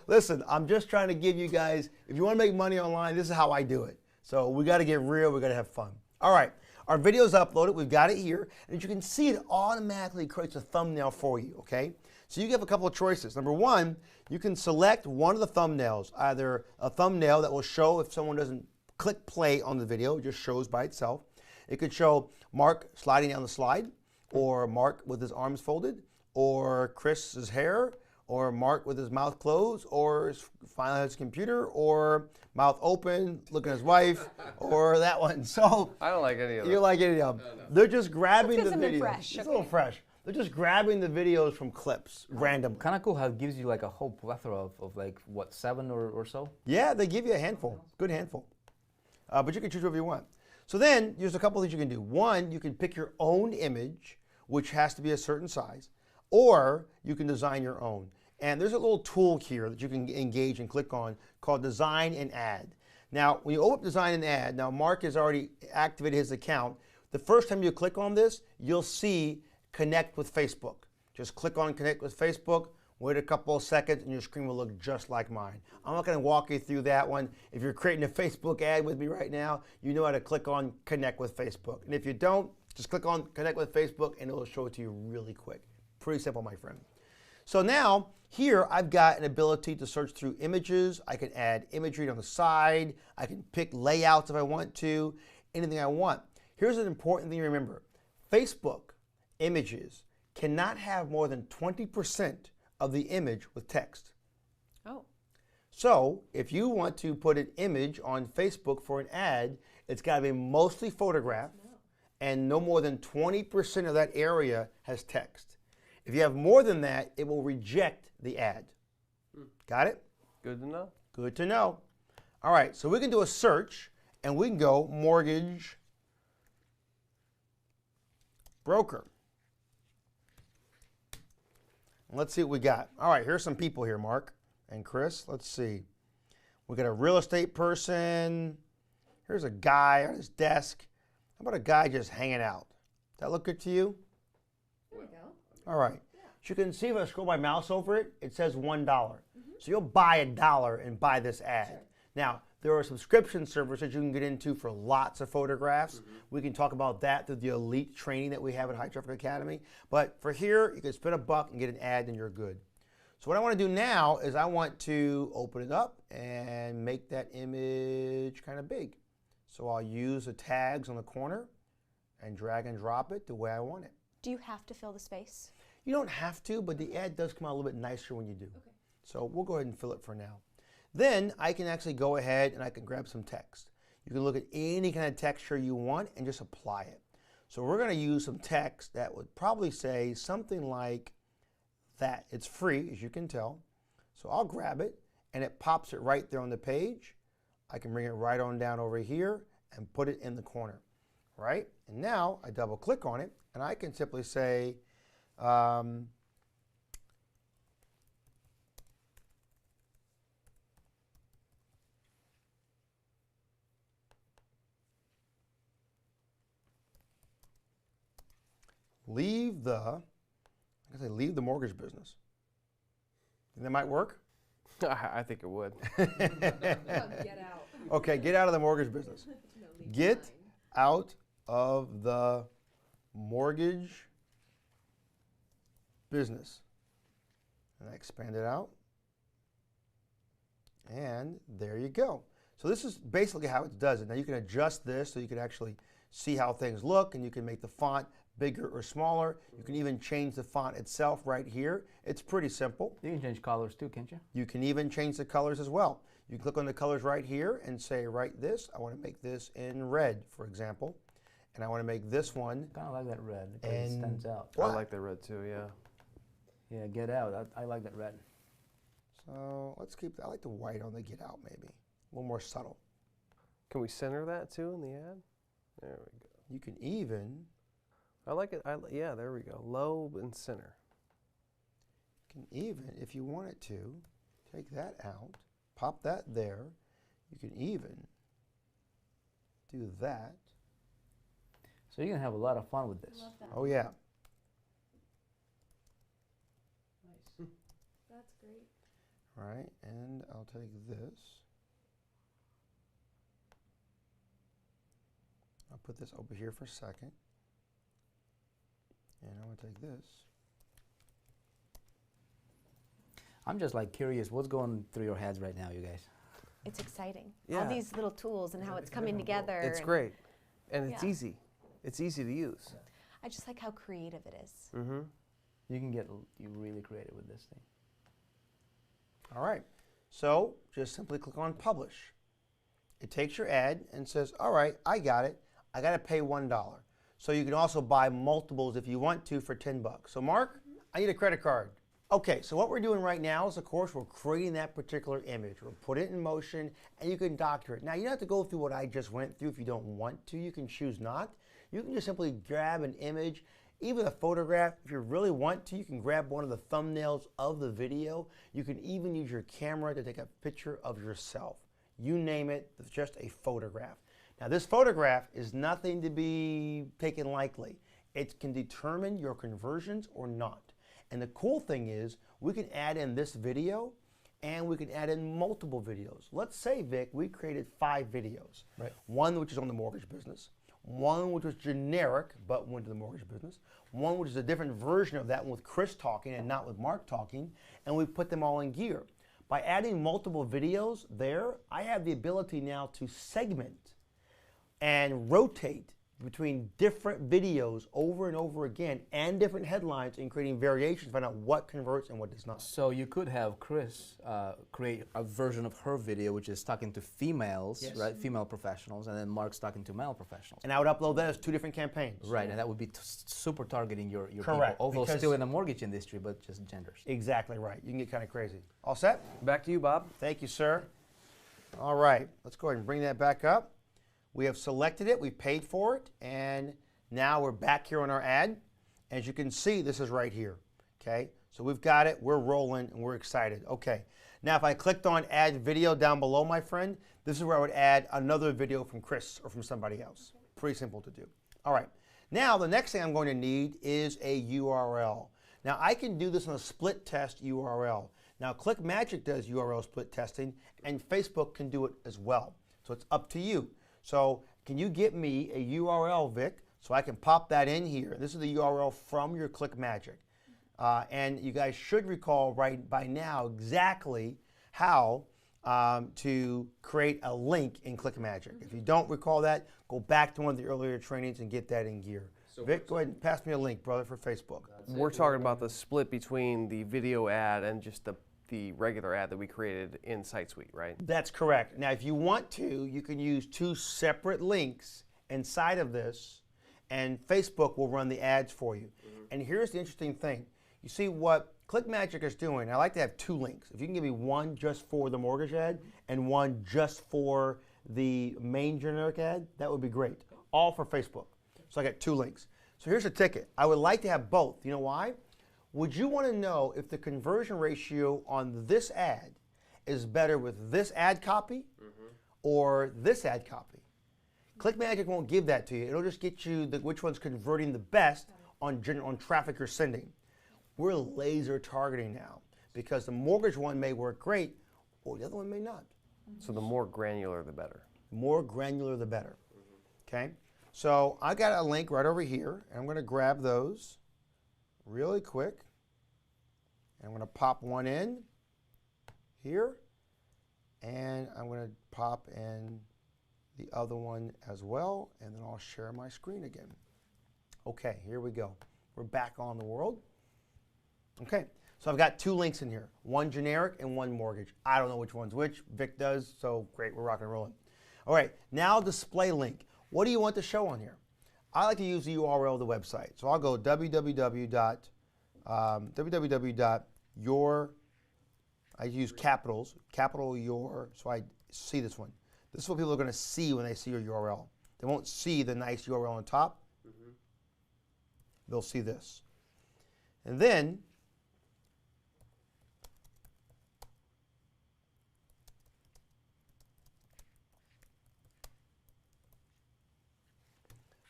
S1: listen, I'm just trying to give you guys, if you want to make money online, this is how I do it. So we got to get real. We got to have fun. All right. Our video's uploaded. We've got it here. And as you can see, it automatically creates a thumbnail for you, okay? So you have a couple of choices. Number one, you can select one of the thumbnails, either a thumbnail that will show if someone doesn't click play on the video, it just shows by itself. It could show Mark sliding down the slide, or Mark with his arms folded, or Chris's hair, or Mark with his mouth closed, or finally his computer, or mouth open, looking at his wife, or that one. So
S3: I don't like any of them.
S1: You like any of them. No. They're just grabbing the videos.
S2: Fresh.
S1: It's a little fresh. They're just grabbing the videos from clips, random.
S4: Kind of cool how it gives you like a whole plethora of like, what, 7 or so?
S1: Yeah, they give you a handful, good handful. But you can choose whatever you want. So then, there's a couple things you can do. One, you can pick your own image, which has to be a certain size, or you can design your own. And there's a little tool here that you can engage and click on called Design and Add. Now, when you open up Design and Add, now Mark has already activated his account. The first time you click on this, you'll see Connect with Facebook. Just click on Connect with Facebook, wait a couple of seconds, and your screen will look just like mine. I'm not going to walk you through that one. If you're creating a Facebook ad with me right now, you know how to click on Connect with Facebook. And if you don't, just click on Connect with Facebook, and it will show it to you really quick. Pretty simple, my friend. So now, here I've got an ability to search through images. I can add imagery on the side. I can pick layouts if I want to, anything I want. Here's an important thing to remember. Facebook images cannot have more than 20% of the image with text.
S2: Oh.
S1: So if you want to put an image on Facebook for an ad, it's got to be mostly photograph and no more than 20% of that area has text. If you have more than that, it will reject the ad. Got it?
S3: Good to know.
S1: Good to know. All right, so we can do a search and we can go mortgage broker. Let's see what we got. All right, here's some people here, Mark and Chris. Let's see. We got a real estate person. Here's a guy on his desk. How about a guy just hanging out? Does that look good to you?
S2: There we go.
S1: All right. Yeah. So you can see if I scroll my mouse over it, it says $1. So you'll buy $1 and buy this ad. Sure. Now, there are subscription services you can get into for lots of photographs. We can talk about that through the elite training that we have at High Traffic Academy. But for here, you can spend $1 and get an ad and you're good. So what I want to do now is I want to open it up and make that image kind of big. So I'll use the tags on the corner and drag and drop it the way I want it.
S2: Do you have to fill the space?
S1: You don't have to, but the ad does come out a little bit nicer when you do. Okay. So we'll go ahead and fill it for now. Then I can actually go ahead and I can grab some text. You can look at any kind of texture you want and just apply it. So we're going to use some text that would probably say something like that. It's free, as you can tell. So I'll grab it and it pops it right there on the page. I can bring it right on down over here and put it in the corner, right? And now I double click on it and I can simply say, leave the mortgage business. Think that might work?
S3: I think it would.
S2: Get out.
S1: Okay, get out of the mortgage business. Get out of the mortgage business. And I expand it out. And there you go. So this is basically how it does it. Now you can adjust this so you can actually see how things look, and you can make the font bigger or smaller. You can even change the font itself right here. It's pretty simple.
S4: You can change colors too, can't you?
S1: You can even change the colors as well. You click on the colors right here and say, write this. I want to make this in red, for example. And I want to make this one.
S4: Kind of like that red. It
S1: And
S4: stands out.
S3: I like the red too, yeah.
S4: Yeah, get out. I like that red.
S1: So let's keep, I like the white on the get out maybe. A little more subtle.
S3: Can we center that too in the ad? There we go.
S1: You can even,
S3: I like it. Yeah, there we go. Low and center.
S1: if you wanted to, take that out, pop that there. You can even do that.
S4: So you're going to have a lot of fun with this.
S2: Love that.
S1: Oh yeah.
S2: Nice. That's great.
S1: Right, and I'll take this. I'll put this over here for a second. And I'm going to take this.
S4: I'm just like curious, what's going through your heads right now, you guys?
S2: It's exciting.
S3: Yeah.
S2: All these little tools and how it's coming together.
S3: It's
S2: and
S3: great. And it's
S2: Yeah.
S3: easy. It's easy to use.
S2: I just like how creative it is.
S3: Mm-hmm.
S4: You can get really creative with this thing.
S1: All right, so just simply click on Publish. It takes your ad and says, all right, I got it. I got to pay $1. So you can also buy multiples if you want to for $10. So Mark, I need a credit card. Okay, so what we're doing right now is, of course, we're creating that particular image. We'll put it in motion, and you can doctor it. Now, you don't have to go through what I just went through if you don't want to. You can choose not. You can just simply grab an image, even a photograph. If you really want to, you can grab one of the thumbnails of the video. You can even use your camera to take a picture of yourself. You name it, it's just a photograph. Now, this photograph is nothing to be taken lightly. It can determine your conversions or not. And the cool thing is, we can add in this video, and we can add in multiple videos. Let's say, Vic, we created 5 videos.
S4: Right.
S1: One which is on the mortgage business, one which was generic but went to the mortgage business, one which is a different version of that one with Chris talking and not with Mark talking, and we put them all in gear. By adding multiple videos there, I have the ability now to segment and rotate between different videos over and over again and different headlines and creating variations to find out what converts and what does not.
S4: So you could have Chris create a version of her video which is talking to females,
S1: Yes.
S4: right? Female professionals, and then Mark's talking to male professionals.
S1: And I would upload that as 2 different campaigns.
S4: Right, and that would be super targeting your
S1: Correct,
S4: people, although
S1: because-
S4: still in the mortgage industry, but just genders.
S1: Exactly right. You can get kind of crazy. All set?
S3: Back to you, Bob.
S1: Thank you, sir. All right, let's go ahead and bring that back up. We have selected it, we paid for it, and now we're back here on our ad. As you can see, this is right here, okay? So we've got it, we're rolling, and we're excited. Okay, now if I clicked on add video down below, my friend, this is where I would add another video from Chris or from somebody else. Pretty simple to do. All right, now the next thing I'm going to need is a URL. Now I can do this on a split test URL. Now ClickMagick does URL split testing, and Facebook can do it as well. So it's up to you. So can you get me a URL, Vic, so I can pop that in here? This is the URL from your ClickMagick. And you guys should recall right by now exactly how to create a link in ClickMagick. If you don't recall that, go back to one of the earlier trainings and get that in gear. Vic, go ahead and pass me a link, brother, for Facebook.
S3: We're talking about the split between the video ad and just the regular ad that we created in SiteSuite, right?
S1: That's correct. Now, if you want to, you can use 2 separate links inside of this, and Facebook will run the ads for you. And here's the interesting thing. You see what ClickMagick is doing, I like to have 2 links. If you can give me one just for the mortgage ad and one just for the main generic ad, that would be great. All for Facebook. So I got 2 links. So here's a ticket. I would like to have both. You know why? Would you want to know if the conversion ratio on this ad is better with this ad copy or this ad copy? ClickMagick won't give that to you. It'll just get you which one's converting the best on traffic you're sending. We're laser targeting now because the mortgage one may work great or the other one may not.
S3: So the more granular, the better.
S1: The more granular, the better. Okay? So I got a link right over here, and I'm going to grab those really quick. And I'm going to pop one in here, and I'm going to pop in the other one as well, and then I'll share my screen again. Okay, here we go. We're back on the world. Okay, so I've got 2 links in here, one generic and one mortgage. I don't know which one's which. Vic does, so great, we're rocking and rolling. All right, now display link. What do you want to show on here? I like to use the URL of the website. So I'll go www.your, I use capitals, capital your, so I see this one. This is what people are going to see when they see your URL. They won't see the nice URL on top. They'll see this. And then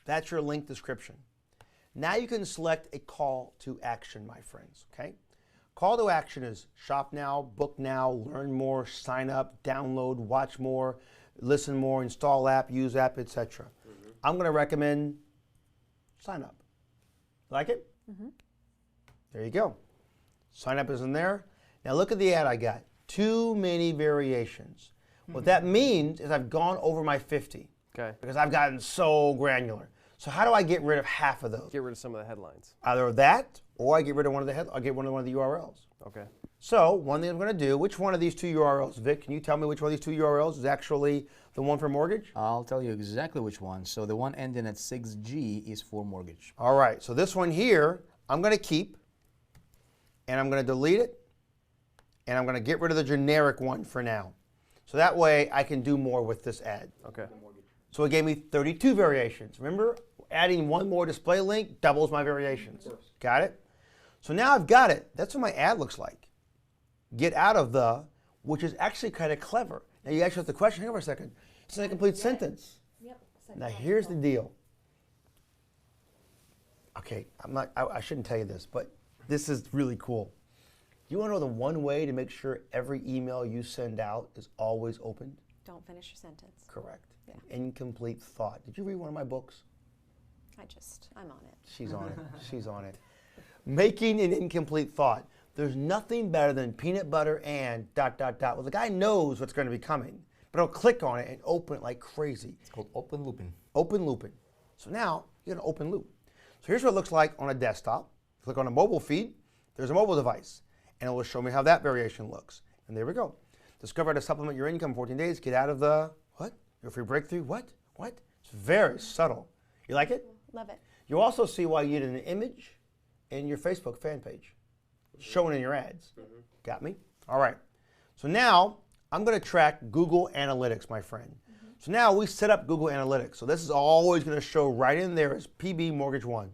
S1: that's your link description. Now you can select a call to action, my friends, okay? Call to action is shop now, book now, learn more, sign up, download, watch more, listen more, install app, use app, etc. I'm going to recommend sign up. Like it? There you go. Sign up is in there. Now look at the ad I got. Too many variations. What that means is I've gone over my 50.
S3: Okay.
S1: Because I've gotten so granular. So how do I get rid of half of those?
S3: Get rid of some of the headlines.
S1: Either that, or I get rid of one of the I get one of the URLs.
S3: Okay.
S1: So one thing I'm going to do, which one of these two URLs, Vic, can you tell me which one of these two URLs is actually the one for mortgage?
S4: I'll tell you exactly which one. So the one ending at 6G is for mortgage.
S1: All right, so this one here, I'm going to keep, and I'm going to delete it, and I'm going to get rid of the generic one for now. So that way I can do more with this ad.
S3: Okay.
S1: So it gave me 32 variations. Remember, adding one more display link doubles my variations. Got it? So now I've got it. That's what my ad looks like. Get out of the, which is actually kind of clever. Now you actually have to question, hang on for a second. It's not a complete sentence.
S2: Yep.
S1: Now here's the deal. Okay, I shouldn't tell you this, but this is really cool. You want to know the one way to make sure every email you send out is always opened?
S2: Don't finish your sentence.
S1: Correct.
S2: Yeah.
S1: Incomplete thought. Did you read one of my books?
S2: I'm on it.
S1: She's on it. She's on it. Making an incomplete thought. There's nothing better than peanut butter and ... Well, the guy knows what's going to be coming, but he'll click on it and open it like crazy.
S4: It's called open looping.
S1: Open looping. So now you got an open loop. So here's what it looks like on a desktop. Click on a mobile feed. There's a mobile device, and it will show me how that variation looks. And there we go. Discover how to supplement your income in 14 days. Get out of the what? Your free breakthrough. What? What? It's very subtle. You like it?
S2: Love it.
S1: You also see why you need an image in your Facebook fan page, showing in your ads. Got me? All right. So now I'm going to track Google Analytics, my friend. So now we set up Google Analytics. So this is always going to show right in there as PB Mortgage One.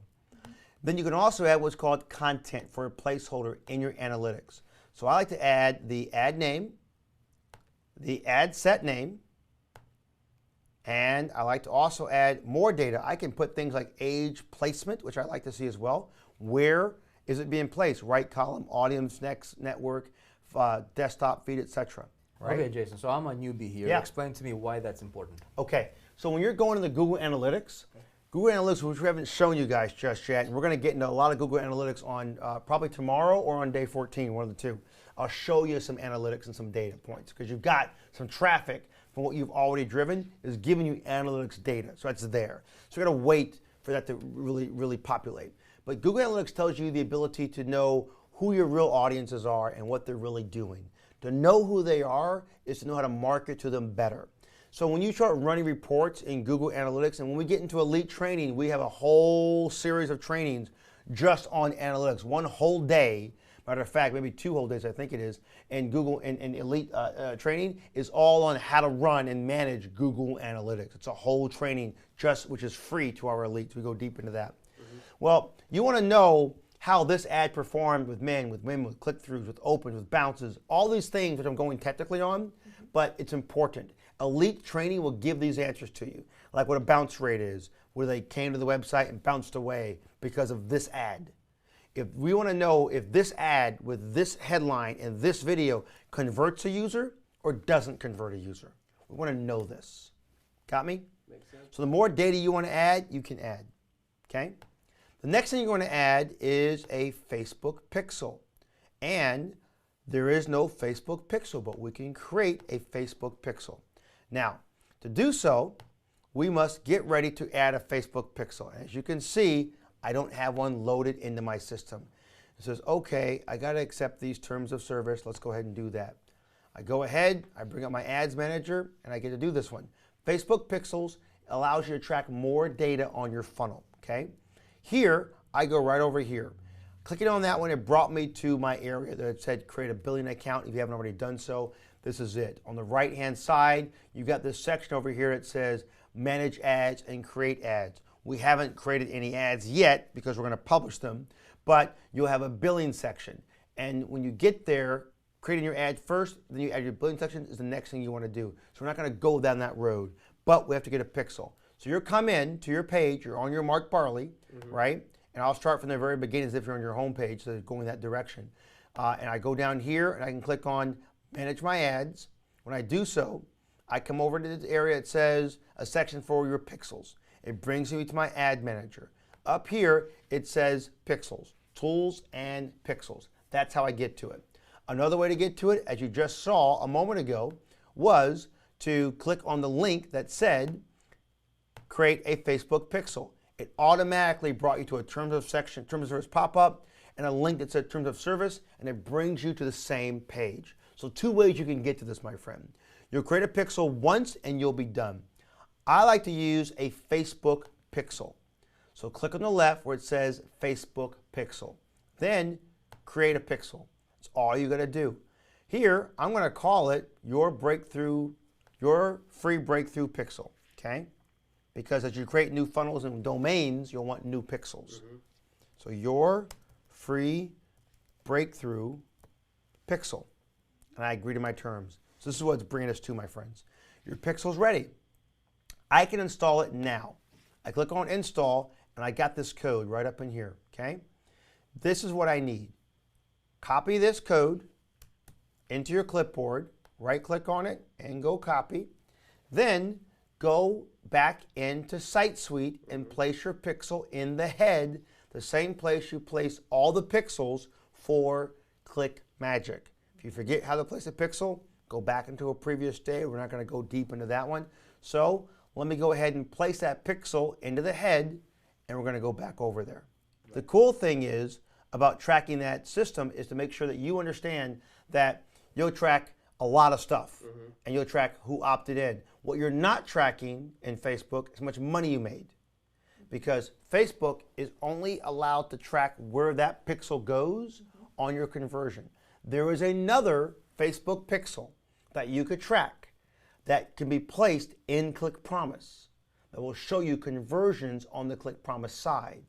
S1: Then you can also add what's called content for a placeholder in your analytics. So I like to add the ad name, the ad set name, and I like to also add more data. I can put things like age placement, which I like to see as well. Where is it being placed? Right column, audience, next network, desktop feed, etc. Right?
S4: Okay, Jason, so I'm a newbie here.
S1: Yeah.
S4: Explain to me why that's important.
S1: Okay, so when you're going into Google Analytics, which we haven't shown you guys just yet, and we're going to get into a lot of Google Analytics on probably tomorrow or on day 14, one of the two. I'll show you some analytics and some data points because you've got some traffic from what you've already driven is giving you analytics data, so that's there. So you're going to wait for that to really populate. But Google Analytics tells you the ability to know who your real audiences are and what they're really doing. To know who they are is to know how to market to them better. So when you start running reports in Google Analytics, and when we get into Elite training, we have a whole series of trainings just on analytics, one whole day. Matter of fact, maybe 2 whole days, I think it is, and Google and Elite training is all on how to run and manage Google Analytics. It's a whole training which is free to our Elites. We go deep into that. Well, you want to know how this ad performed with men, with women, with click-throughs, with opens, with bounces, all these things which I'm going technically on, but it's important. Elite training will give these answers to you, like what a bounce rate is, where they came to the website and bounced away because of this ad. If we want to know if this ad with this headline and this video converts a user or doesn't convert a user, we want to know this. Got me?
S3: Makes sense.
S1: So the more data you want to add, you can add. Okay? The next thing you're going to add is a Facebook pixel. And there is no Facebook pixel, but we can create a Facebook pixel. Now, to do so, we must get ready to add a Facebook pixel. As you can see, I don't have one loaded into my system. It says, okay, I got to accept these terms of service. Let's go ahead and do that. I go ahead, I bring up my ads manager, and I get to do this one. Facebook pixels allows you to track more data on your funnel, okay? Here, I go right over here. Clicking on that one, it brought me to my area that said create a billing account. If you haven't already done so, this is it. On the right-hand side, you've got this section over here that says manage ads and create ads. We haven't created any ads yet because we're going to publish them, but you'll have a billing section. And when you get there, creating your ad first, then you add your billing section is the next thing you want to do. So we're not going to go down that road, but we have to get a pixel. So you'll come in to your page, you're on your Mark Barley, right? And I'll start from the very beginning as if you're on your home page, so going that direction. And I go down here and I can click on manage my ads. When I do so, I come over to this area that says a section for your pixels. It brings me to my ad manager. Up here, it says pixels, tools and pixels. That's how I get to it. Another way to get to it, as you just saw a moment ago, was to click on the link that said create a Facebook pixel. It automatically brought you to a terms of service pop-up and a link that said terms of service, and it brings you to the same page. So two ways you can get to this, my friend. You'll create a pixel once and you'll be done. I like to use a Facebook pixel. So click on the left where it says Facebook pixel. Then create a pixel. That's all you got to do. Here, I'm going to call it your free breakthrough pixel, okay? Because as you create new funnels and domains, you'll want new pixels. So your free breakthrough pixel. And I agree to my terms. So this is what's bringing us to, my friends. Your pixel's ready. I can install it now. I click on install and I got this code right up in here, okay? This is what I need. Copy this code into your clipboard, right click on it and go copy. Then go back into Site Suite and place your pixel in the head, the same place you place all the pixels for Click Magic. If you forget how to place a pixel, go back into a previous day. We're not going to go deep into that one. So let me go ahead and place that pixel into the head, and we're going to go back over there. The cool thing is about tracking that system is to make sure that you understand that you'll track a lot of stuff, and you'll track who opted in. What you're not tracking in Facebook is how much money you made, because Facebook is only allowed to track where that pixel goes on your conversion. There is another Facebook pixel that you could track that can be placed in Click Promise that will show you conversions on the Click Promise side.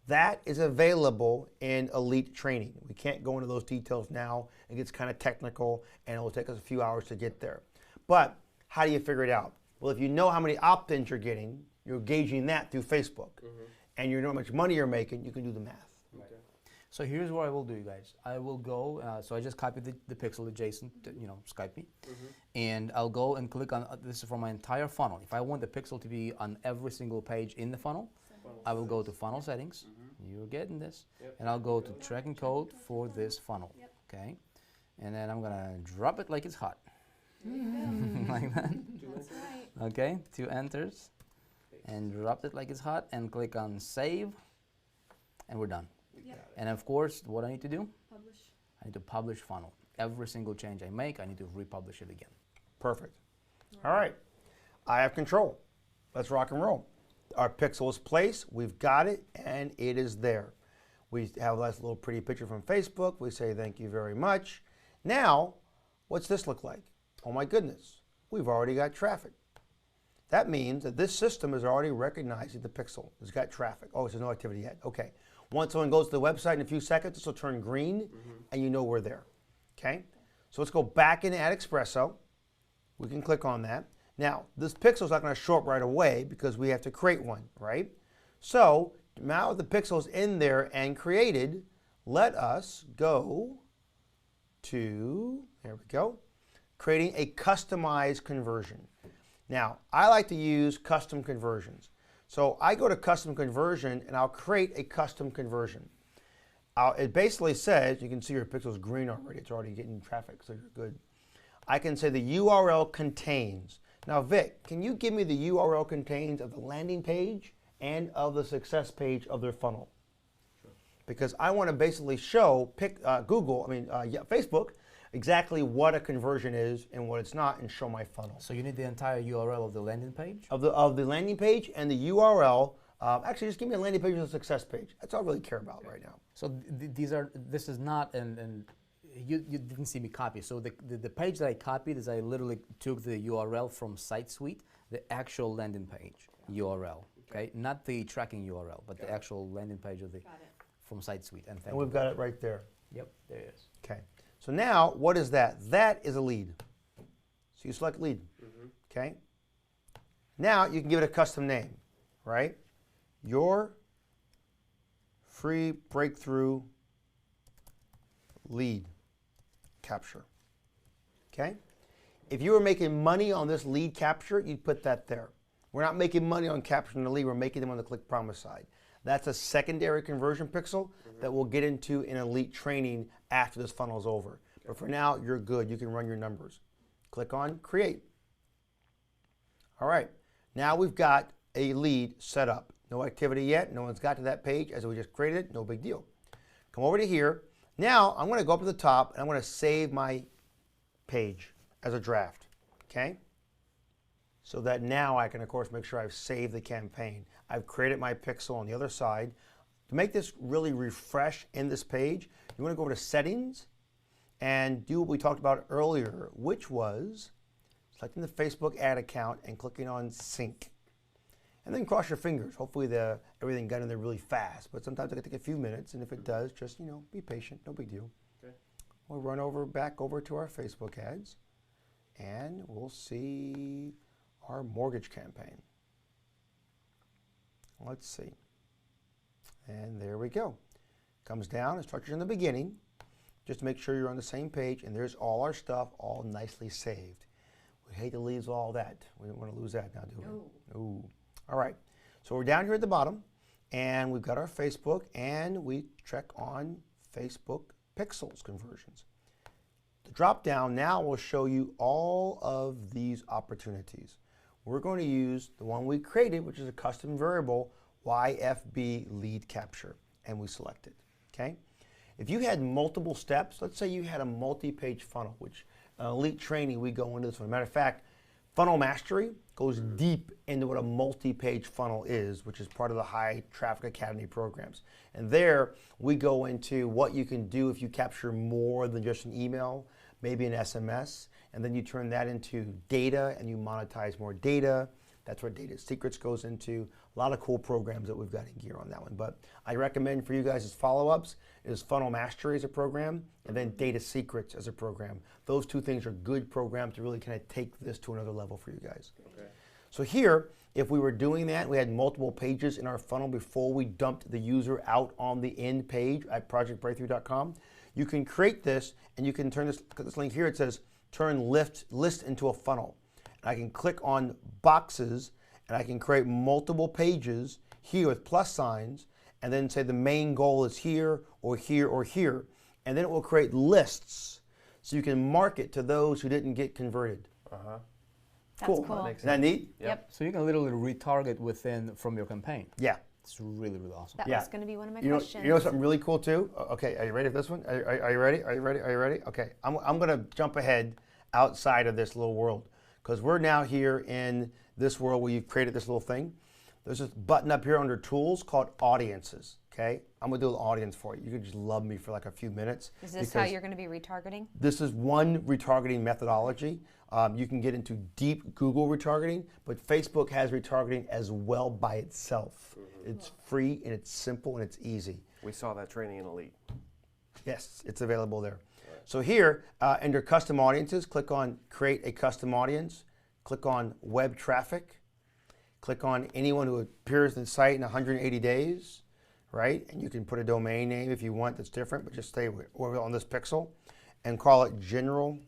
S1: That is available in Elite Training. We can't go into those details now. It gets kind of technical and it will take us a few hours to get there. But how do you figure it out? Well, if you know how many opt-ins you're getting, you're gauging that through Facebook, and you know how much money you're making, you can do the math.
S4: So here's what I will do, you guys. I will go, so I just copied the pixel that Jason, Skype me, and I'll go and click on, this is for my entire funnel. If I want the pixel to be on every single page in the funnel, I will go to funnel settings, you're getting this, and I'll go to tracking code for this funnel, okay? And then I'm gonna drop it like it's hot. Like that.
S2: That's right.
S4: Okay, 2 enters, and drop it like it's hot, and click on save, and we're done. And of course, what I need to do?
S2: Publish.
S4: I need to publish funnel. Every single change I make, I need to republish it again.
S1: Perfect. All right. I have control. Let's rock and roll. Our pixel is placed. We've got it, and it is there. We have a nice little pretty picture from Facebook. We say thank you very much. Now, what's this look like? Oh my goodness. We've already got traffic. That means that this system is already recognizing the pixel. It's got traffic. Oh, there's no activity yet. Okay. Once someone goes to the website in a few seconds, this will turn green, and you know we're there. Okay? So let's go back into Ad Espresso. We can click on that. Now, this pixel is not going to show up right away because we have to create one, right? So now the pixel is in there and created, let us go to, there we go, creating a customized conversion. Now, I like to use custom conversions. So I go to custom conversion and I'll create a custom conversion. It basically says, you can see your pixel's green already, it's already getting traffic, so you're good. I can say the URL contains. Now Vic, can you give me the URL contains of the landing page and of the success page of their funnel? Sure. Because I want to basically show Facebook exactly what a conversion is and what it's not and show my funnel.
S4: So you need the entire URL of the landing page?
S1: Of the landing page and the URL, actually just give me a landing page and a success page. That's all I really care about right now.
S4: So this is not, and you didn't see me copy. So the page that I copied is I literally took the URL from SiteSuite, the actual landing page URL, okay? Not the tracking URL, but the actual landing page of the from SiteSuite. And
S1: We've got it right there.
S4: Yep, there it is.
S1: Okay. So now, what is that? That is a lead. So you select lead. Okay. Now you can give it a custom name, right? Your free breakthrough lead capture. Okay. If you were making money on this lead capture, you'd put that there. We're not making money on capturing the lead. We're making them on the click promise side. That's a secondary conversion pixel that we'll get into in elite training after this funnel is over. But for now, you're good. You can run your numbers. Click on create. All right. Now we've got a lead set up. No activity yet. No one's got to that page as we just created it. No big deal. Come over to here. Now I'm going to go up to the top and I'm going to save my page as a draft. Okay? So that now I can, of course, make sure I've saved the campaign. I've created my pixel on the other side. To make this really refresh in this page, you want to go over to Settings and do what we talked about earlier, which was selecting the Facebook ad account and clicking on Sync. And then cross your fingers. Hopefully everything got in there really fast, but sometimes it can take a few minutes, and if it does, just, be patient, no big deal. Okay. We'll run back over to our Facebook ads, and we'll see our mortgage campaign. Let's see. And there we go. Comes down, it starts in the beginning, just to make sure you're on the same page, and there's all our stuff all nicely saved. We hate to lose all that. We don't want to lose that now, do we? No. All right. So we're down here at the bottom, and we've got our Facebook, and we check on Facebook pixels conversions. The drop down now will show you all of these opportunities. We're going to use the one we created, which is a custom variable, YFB lead capture, and we select it, okay? If you had multiple steps, let's say you had a multi-page funnel, which elite training, we go into this one. Matter of fact, Funnel Mastery goes deep into what a multi-page funnel is, which is part of the High Traffic Academy programs. And there, we go into what you can do if you capture more than just an email, maybe an SMS, and then you turn that into data and you monetize more data. That's where Data Secrets goes into. A lot of cool programs that we've got in gear on that one. But I recommend for you guys as follow-ups is Funnel Mastery as a program and then Data Secrets as a program. Those two things are good programs to really kind of take this to another level for you guys. Okay. So here, if we were doing that, we had multiple pages in our funnel before we dumped the user out on the end page at projectbreakthrough.com. You can create this and you can turn this link here. It says turn list into a funnel. And I can click on boxes and I can create multiple pages here with plus signs and then say the main goal is here or here or here. And then it will create lists so you can market to those who didn't get converted.
S2: That's
S1: cool.
S2: cool.
S1: Isn't that neat?
S2: Yep.
S4: So you can literally retarget from your campaign.
S1: Yeah.
S4: It's really, really awesome.
S2: That was going to be one of my
S1: You
S2: questions.
S1: know something really cool too? Okay, are you ready for this one? Are you ready? Are you ready? Are you ready? Okay, I'm going to jump ahead outside of this little world because we're now here in this world where you've created this little thing. There's this button up here under Tools called Audiences. Okay, I'm going to do an audience for you. You can just love me for like a few minutes.
S2: Is this how you're going to be retargeting?
S1: This is one retargeting methodology. You can get into deep Google retargeting, but Facebook has retargeting as well by itself. It's free and it's simple and it's easy.
S5: We saw that training in Elite.
S1: Yes, it's available there. Right. So here, under Custom Audiences, click on Create a Custom Audience. Click on Web Traffic. Click on anyone who appears in the site in 180 days, right? And you can put a domain name if you want that's different, but just stay on this pixel and call it General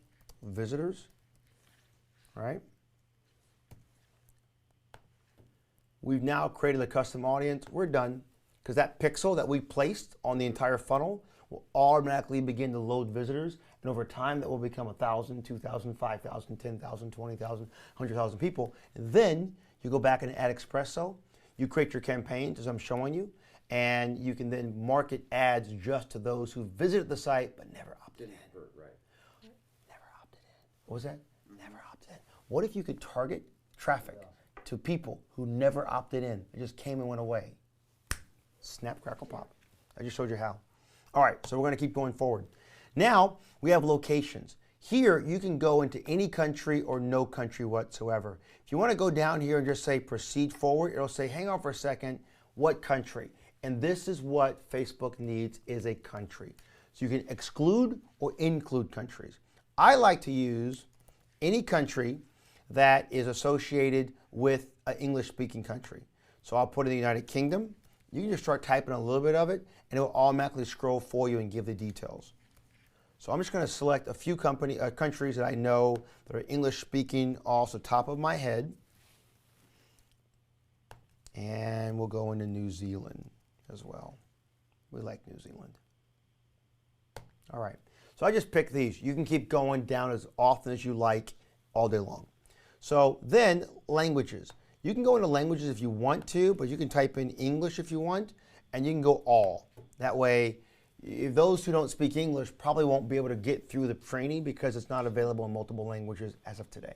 S1: Visitors, right? We've now created a custom audience. We're done because that pixel that we placed on the entire funnel will automatically begin to load visitors. And over time, that will become 1,000, 2,000, 5,000, 10,000, 20,000, 100,000 people. And then you go back and add Espresso. You create your campaigns as I'm showing you. And you can then market ads just to those who visited the site but never opted in.
S5: Right.
S1: What was that? Never opted in. What if you could target traffic to people who never opted in? It just came and went away. Snap, crackle, pop. I just showed you how. All right, so we're going to keep going forward. Now we have locations. Here you can go into any country or no country whatsoever. If you want to go down here and just say proceed forward, it'll say hang on for a second, what country? And this is what Facebook needs, is a country. So you can exclude or include countries. I like to use any country that is associated with an English-speaking country. So I'll put in the United Kingdom. You can just start typing a little bit of it, and it will automatically scroll for you and give the details. So I'm just going to select a few countries that I know that are English-speaking off the top of my head. And we'll go into New Zealand as well. We like New Zealand. All right. So I just picked these. You can keep going down as often as you like all day long. So then languages. You can go into languages if you want to, but you can type in English if you want, and you can go all. That way, if those who don't speak English probably won't be able to get through the training because it's not available in multiple languages as of today.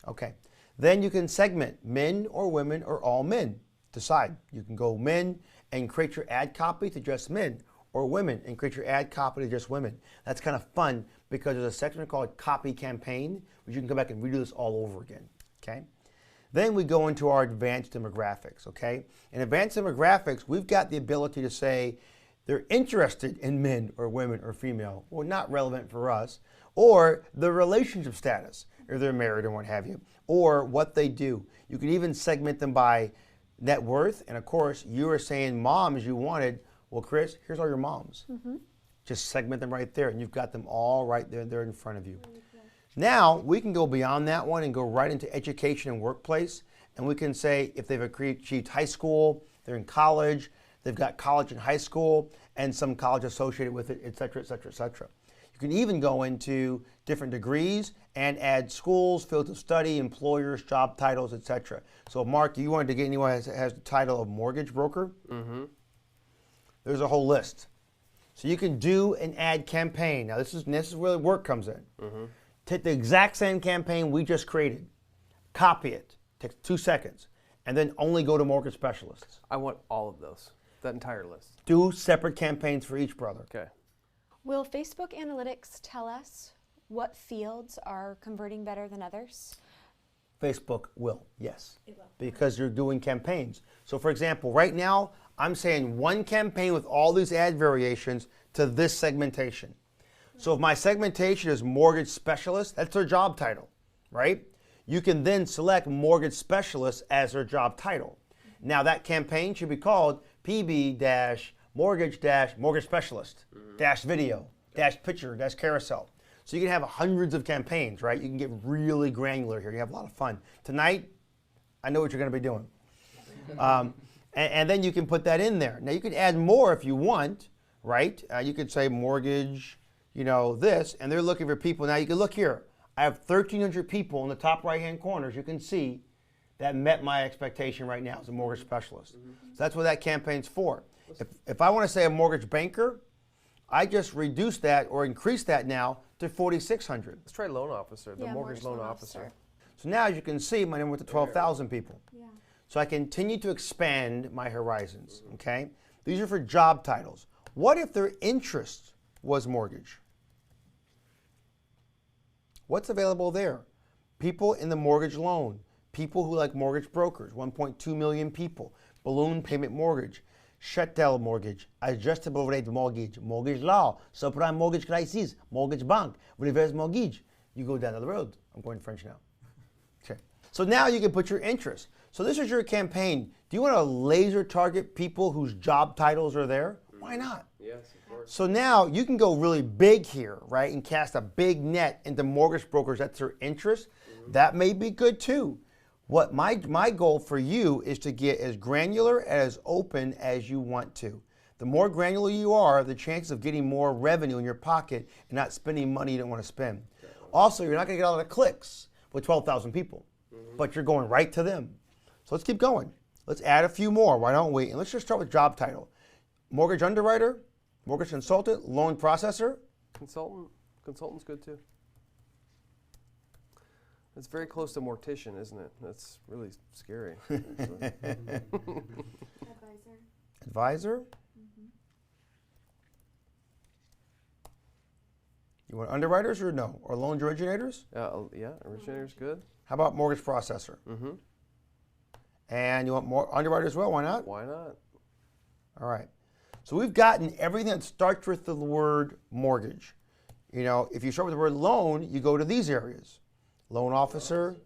S1: Okay. Then you can segment men or women or all men. Decide. You can go men and create your ad copy to just men, or women and create your ad copy to just women. That's kind of fun because there's a section called copy campaign, which you can go back and redo this all over again. Okay. Then we go into our advanced demographics. Okay. In advanced demographics, we've got the ability to say they're interested in men or women or female. Well, not relevant for us. Or the relationship status, if they're married or what have you, or what they do. You can even segment them by net worth. And of course, you were saying moms you wanted. Well, Chris, here's all your moms. Just segment them right there, and you've got them all right there in front of you. Now, we can go beyond that one and go right into education and workplace. And we can say if they've achieved high school, they're in college, they've got college and high school, and some college associated with it, et cetera, et cetera, et cetera. You can even go into different degrees and add schools, fields of study, employers, job titles, et cetera. So, Mark, you wanted to get anyone that has the title of mortgage broker? There's a whole list. So you can do an ad campaign. Now, this is where the work comes in. Take the exact same campaign we just created, copy it, takes 2 seconds, and then only go to mortgage specialists.
S3: I want all of those, that entire list.
S1: Do separate campaigns for each brother.
S3: Okay.
S2: Will Facebook Analytics tell us what fields are converting better than others?
S1: Facebook will, yes. It will. Because you're doing campaigns. So for example, right now, I'm saying one campaign with all these ad variations to this segmentation. So if my segmentation is mortgage specialist, that's their job title, right? You can then select mortgage specialist as their job title. Now that campaign should be called PB-mortgage-mortgage specialist -video -picture -carousel. So you can have hundreds of campaigns, right? You can get really granular here. You have a lot of fun. Tonight, I know what you're going to be doing. And then you can put that in there. Now you can add more if you want, right? You could say mortgage, this, and they're looking for people. Now you can look here. I have 1,300 people in the top right-hand corners. You can see that met my expectation right now as a mortgage specialist. So that's what that campaign's for. If I want to say a mortgage banker, I just reduce that or increase that now to 4,600.
S3: Let's try loan officer, the mortgage loan officer.
S1: So now, as you can see, my number went to 12,000 people.
S2: Yeah.
S1: So I continue to expand my horizons, okay? These are for job titles. What if their interest was mortgage? What's available there? People in the mortgage loan, people who like mortgage brokers, 1.2 million people, balloon payment mortgage, shutdown mortgage, adjustable rate mortgage, mortgage law, subprime mortgage crisis, mortgage bank, reverse mortgage. You go down the road. I'm going French now. Okay. So now you can put your interest. So this is your campaign. Do you want to laser target people whose job titles are there? Why not?
S3: Yes, of course.
S1: So now you can go really big here, right, and cast a big net into mortgage brokers. That's their interest. That may be good too. What my goal for you is to get as granular and as open as you want to. The more granular you are, the chances of getting more revenue in your pocket and not spending money you don't want to spend. Also, you're not going to get a lot of clicks with 12,000 people, but you're going right to them. So let's keep going. Let's add a few more. Why don't we? And let's just start with job title. Mortgage underwriter, mortgage consultant, loan processor.
S3: Consultant's good too. It's very close to mortician, isn't it? That's really scary.
S2: Advisor.
S1: Advisor. You want underwriters or no? Or loan originators?
S3: Yeah, originator's good.
S1: How about mortgage processor?
S3: Mm-hmm.
S1: And you want more underwriters as well? Why not?
S3: Why not?
S1: All right. So we've gotten everything that starts with the word mortgage. You know, if you start with the word loan, you go to these areas. Loan officer,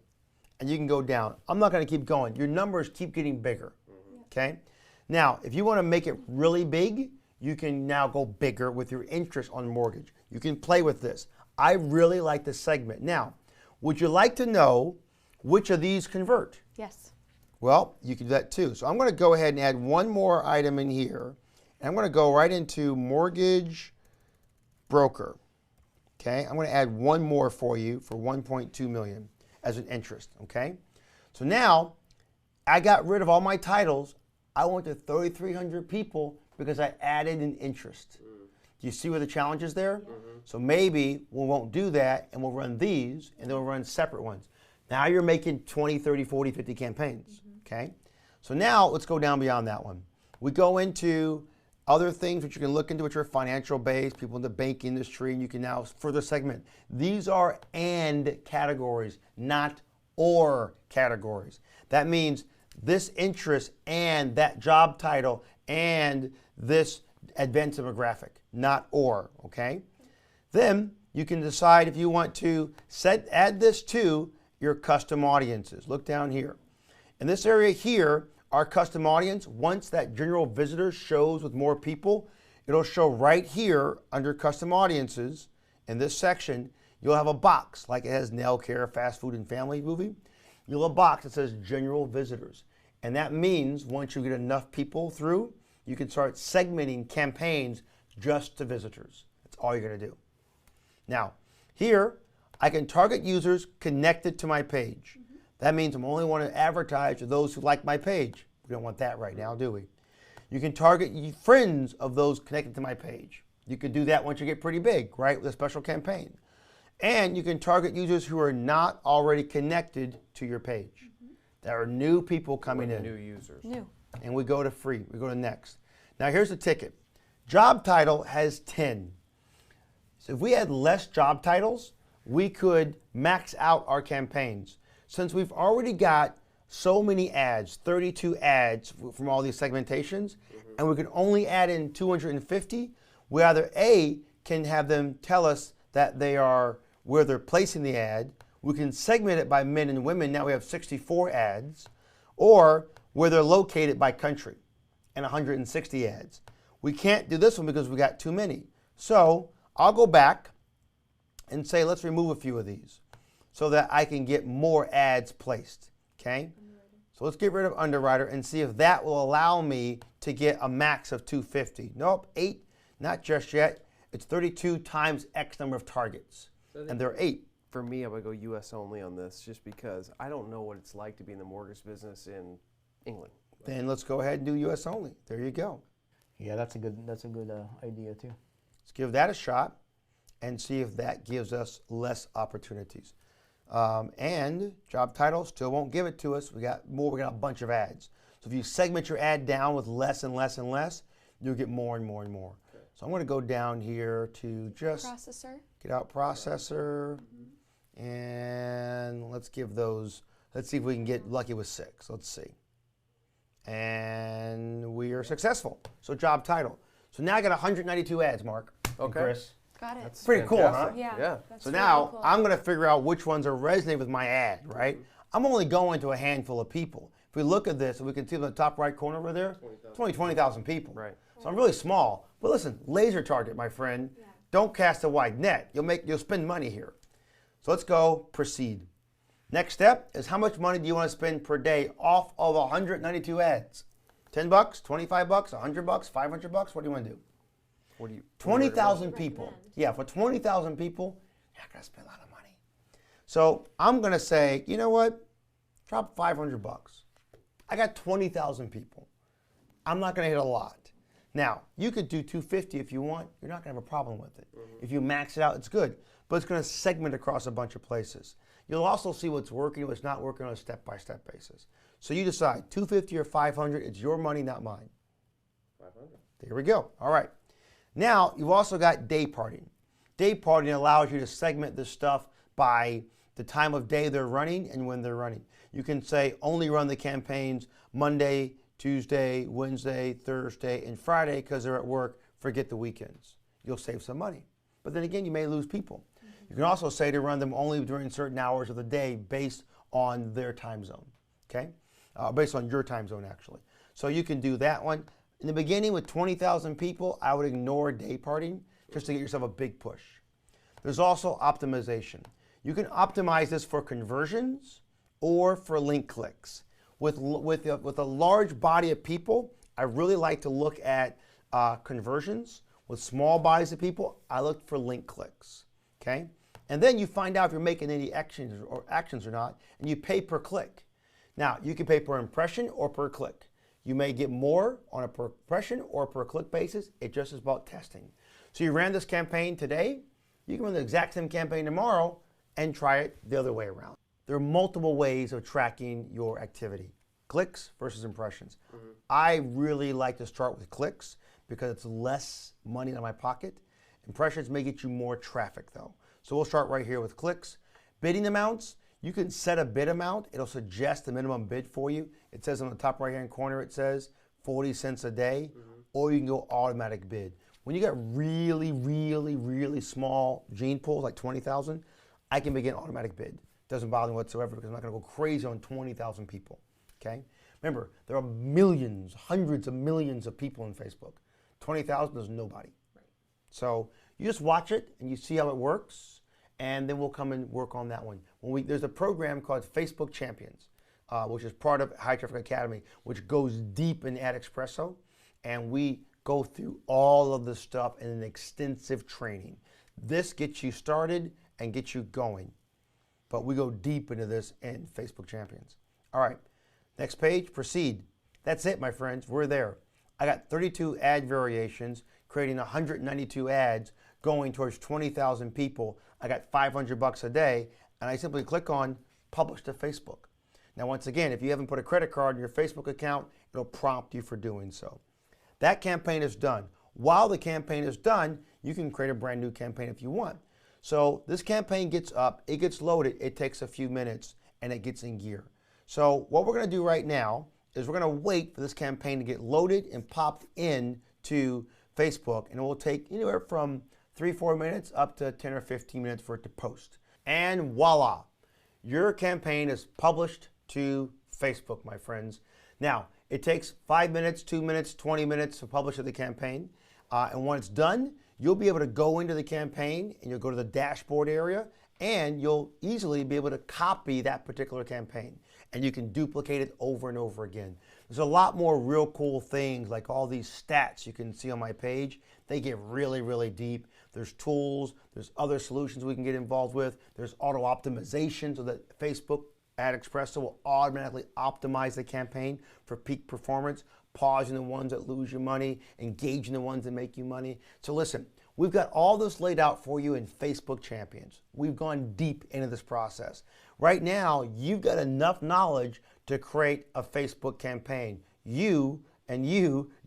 S1: and you can go down. I'm not going to keep going. Your numbers keep getting bigger. Okay? Now, if you want to make it really big, you can now go bigger with your interest on mortgage. You can play with this. I really like this segment. Now, would you like to know which of these convert?
S2: Yes.
S1: Well, you can do that too. So I'm going to go ahead and add one more item in here. And I'm going to go right into mortgage broker. Okay, I'm going to add one more for you for 1.2 million as an interest. Okay, so now I got rid of all my titles. I went to 3,300 people because I added an interest. Do you see where the challenge is there? So maybe we won't do that and we'll run these and then we'll run separate ones. Now you're making 20, 30, 40, 50 campaigns. Okay, so now let's go down beyond that one. We go into other things which you can look into, which are financial based, people in the bank industry, and you can now further segment. These are and categories, not or categories. That means this interest and that job title and this advanced demographic, not or, okay? Then you can decide if you want to add this to your custom audiences. Look down here. In this area here, our custom audience, once that general visitor shows with more people, it'll show right here under custom audiences in this section. You'll have a box like it has nail care, fast food, and family movie. You'll have a box that says general visitors. And that means once you get enough people through, you can start segmenting campaigns just to visitors. That's all you're going to do. Now, here, I can target users connected to my page. That means I'm only want to advertise to those who like my page. We don't want that right now, do we? You can target friends of those connected to my page. You can do that once you get pretty big, right, with a special campaign. And you can target users who are not already connected to your page. There are new people coming in.
S3: New users.
S2: New.
S1: And we go to free. We go to next. Now here's the ticket. Job title has 10. So if we had less job titles, we could max out our campaigns. Since we've already got so many ads, 32 ads from all these segmentations, and we can only add in 250, we either A, can have them tell us that they are where they're placing the ad, we can segment it by men and women, now we have 64 ads, or where they're located by country, and 160 ads. We can't do this one because we got too many. So I'll go back and say, let's remove a few of these so that I can get more ads placed, okay? So let's get rid of underwriter and see if that will allow me to get a max of 250. Nope, 8, not just yet. It's 32 times X number of targets, and there are 8.
S3: For me, I would go U.S. only on this just because I don't know what it's like to be in the mortgage business in England.
S1: Then let's go ahead and do U.S. only. There you go.
S4: Yeah, that's a good idea too.
S1: Let's give that a shot and see if that gives us less opportunities. And job title still won't give it to us. We got a bunch of ads. So if you segment your ad down with less and less and less, you'll get more and more and more. Okay. So I'm going to go down here to just get out processor, and let's give those, let's see if we can get lucky with 6. Let's see. And we are successful. So job title. So now I got 192 ads, Mark.
S3: Okay.
S1: And Chris.
S2: Got it.
S3: That's
S1: pretty cool, huh?
S3: fantastic.
S2: Yeah. That's
S1: So
S2: really
S1: now
S2: cool.
S1: I'm going to figure out which ones are resonating with my ad, right? I'm only going to a handful of people. If we look at this, we can see in the top right corner over there, it's only 20,000 people.
S3: Right.
S1: So I'm really small. But listen, laser target, my friend.
S2: Yeah.
S1: Don't cast a wide net. You'll spend money here. So let's go proceed. Next step is how much money do you want to spend per day off of 192 ads? 10 bucks, 25 bucks, 100 bucks, 500 bucks? What do you want to do? 20,000 people.
S2: recommend?
S1: Yeah, for 20,000 people, you're not going to spend a lot of money. So I'm going to say, you know what? Drop 500 bucks. I got 20,000 people. I'm not going to hit a lot. Now, you could do 250 if you want. You're not going to have a problem with it. If you max it out, it's good. But it's going to segment across a bunch of places. You'll also see what's working, what's not working on a step-by-step basis. So you decide, 250 or 500, it's your money, not mine.
S3: 500.
S1: There we go. All right. Now, you've also got day parting. Day parting allows you to segment this stuff by the time of day they're running and when they're running. You can say only run the campaigns Monday, Tuesday, Wednesday, Thursday, and Friday because they're at work. Forget the weekends. You'll save some money. But then again, you may lose people. You can also say to run them only during certain hours of the day based on their time zone, okay? Based on your time zone, actually. So you can do that one. In the beginning with 20,000 people, I would ignore day parting just to get yourself a big push. There's also optimization. You can optimize this for conversions or for link clicks. With a large body of people, I really like to look at conversions. With small bodies of people, I look for link clicks, okay? And then you find out if you're making any actions or not, and you pay per click. Now, you can pay per impression or per click. You may get more on a per impression or per click basis. It just is about testing. So you ran this campaign today, you can run the exact same campaign tomorrow and try it the other way around. There are multiple ways of tracking your activity. Clicks versus impressions. I really like to start with clicks because it's less money in my pocket. Impressions may get you more traffic though. So we'll start right here with clicks. Bidding amounts, you can set a bid amount. It'll suggest the minimum bid for you. It says on the top right hand corner, it says 40 cents a day, or you can go automatic bid. When you got really, really, really small gene pools, like 20,000, I can begin automatic bid. Doesn't bother me whatsoever because I'm not gonna go crazy on 20,000 people, okay? Remember, there are millions, hundreds of millions of people in Facebook. 20,000 is nobody. Right. So you just watch it and you see how it works, and then we'll come and work on that one. There's a program called Facebook Champions, which is part of High Traffic Academy, which goes deep in Ad Espresso, and we go through all of the stuff in an extensive training. This gets you started and gets you going, but we go deep into this in Facebook Champions. All right, next page, proceed. That's it, my friends, we're there. I got 32 ad variations, creating 192 ads, going towards 20,000 people. I got $500 a day, and I simply click on publish to Facebook. Now, once again, if you haven't put a credit card in your Facebook account, it'll prompt you for doing so. That campaign is done. While the campaign is done, you can create a brand new campaign if you want. So this campaign gets up, it gets loaded, it takes a few minutes, and it gets in gear. So what we're gonna do right now is we're gonna wait for this campaign to get loaded and popped in to Facebook, and it will take anywhere from 3-4 minutes up to 10 or 15 minutes for it to post. And voila, your campaign is published to Facebook, my friends. Now, it takes 5 minutes, 2 minutes, 20 minutes to publish the campaign. And when it's done, you'll be able to go into the campaign and you'll go to the dashboard area and you'll easily be able to copy that particular campaign. And you can duplicate it over and over again. There's a lot more real cool things like all these stats you can see on my page. They get really, really deep. There's tools, there's other solutions we can get involved with. There's auto optimization so that Facebook Ad Espresso will automatically optimize the campaign for peak performance, pausing the ones that lose you money, engaging the ones that make you money. So listen, we've got all this laid out for you in Facebook Champions. We've gone deep into this process. Right now, you've got enough knowledge to create a Facebook campaign. You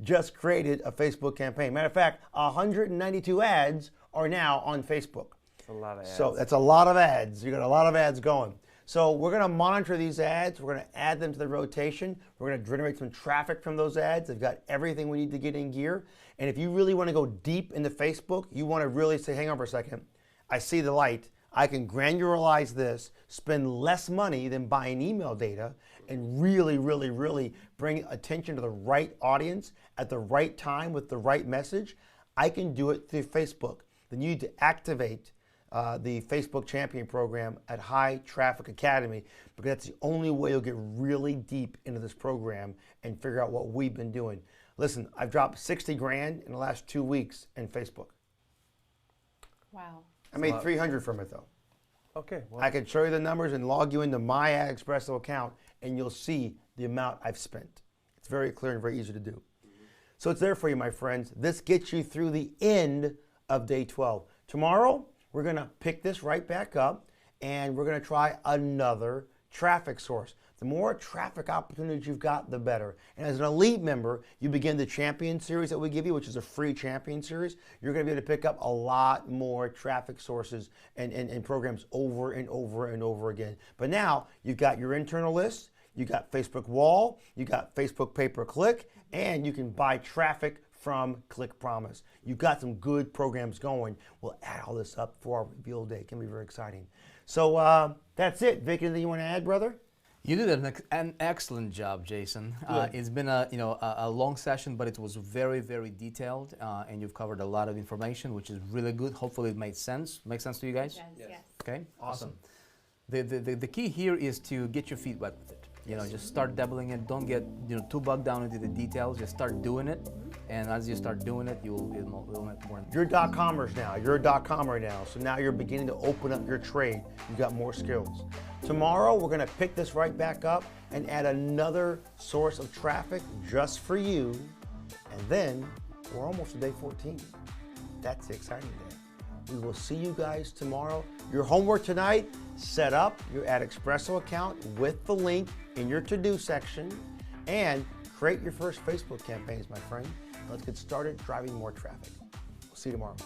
S1: just created a Facebook campaign. Matter of fact, 192 ads are now on Facebook.
S3: That's a lot of ads.
S1: So that's a lot of ads. You got a lot of ads going. So we're going to monitor these ads. We're going to add them to the rotation. We're going to generate some traffic from those ads. They've got everything we need to get in gear. And if you really want to go deep into Facebook, you want to really say, hang on for a second. I see the light. I can granularize this, spend less money than buying email data, and really, really, really bring attention to the right audience at the right time with the right message. I can do it through Facebook. Then you need to activate the Facebook Champion Program at High Traffic Academy, because that's the only way you'll get really deep into this program and figure out what we've been doing. Listen, I've dropped 60 grand in the last 2 weeks in Facebook.
S2: Wow.
S1: I made 300 from it though.
S3: Okay. Well,
S1: I can show you the numbers and log you into my Ad Espresso account and you'll see the amount I've spent. It's very clear and very easy to do. So it's there for you, my friends. This gets you through the end of day 12. Tomorrow, we're gonna pick this right back up and we're going to try another traffic source. The more traffic opportunities you've got, the better. And as an elite member, you begin the champion series that we give you, which is a free champion series. You're going to be able to pick up a lot more traffic sources and programs over and over and over again. But now you've got your internal list, you got Facebook Wall, you got Facebook Pay-Per-Click, and you can buy traffic from Click Promise. You've got some good programs going. We'll add all this up for our reveal day. It can be very exciting. So that's it. Vic, anything you want to add, brother?
S4: You did an excellent job, Jason. It's been a long session, but it was very, very detailed, and you've covered a lot of information, which is really good. Hopefully, it made sense. Make sense to you guys?
S2: Yes.
S4: Okay. Awesome. The key here is to get your feet wet with it. Just start dabbling in. Don't get too bogged down into the details. Just start doing it, and as you start doing it, it'll make more.
S1: You're a .comers now. You're a .comer now. So now you're beginning to open up your trade. You've got more skills. Tomorrow, we're going to pick this right back up and add another source of traffic just for you. And then we're almost to day 14. That's the exciting day. We will see you guys tomorrow. Your homework tonight, set up your AdExpresso account with the link in your to-do section and create your first Facebook campaigns, my friend. Let's get started driving more traffic. We'll see you tomorrow.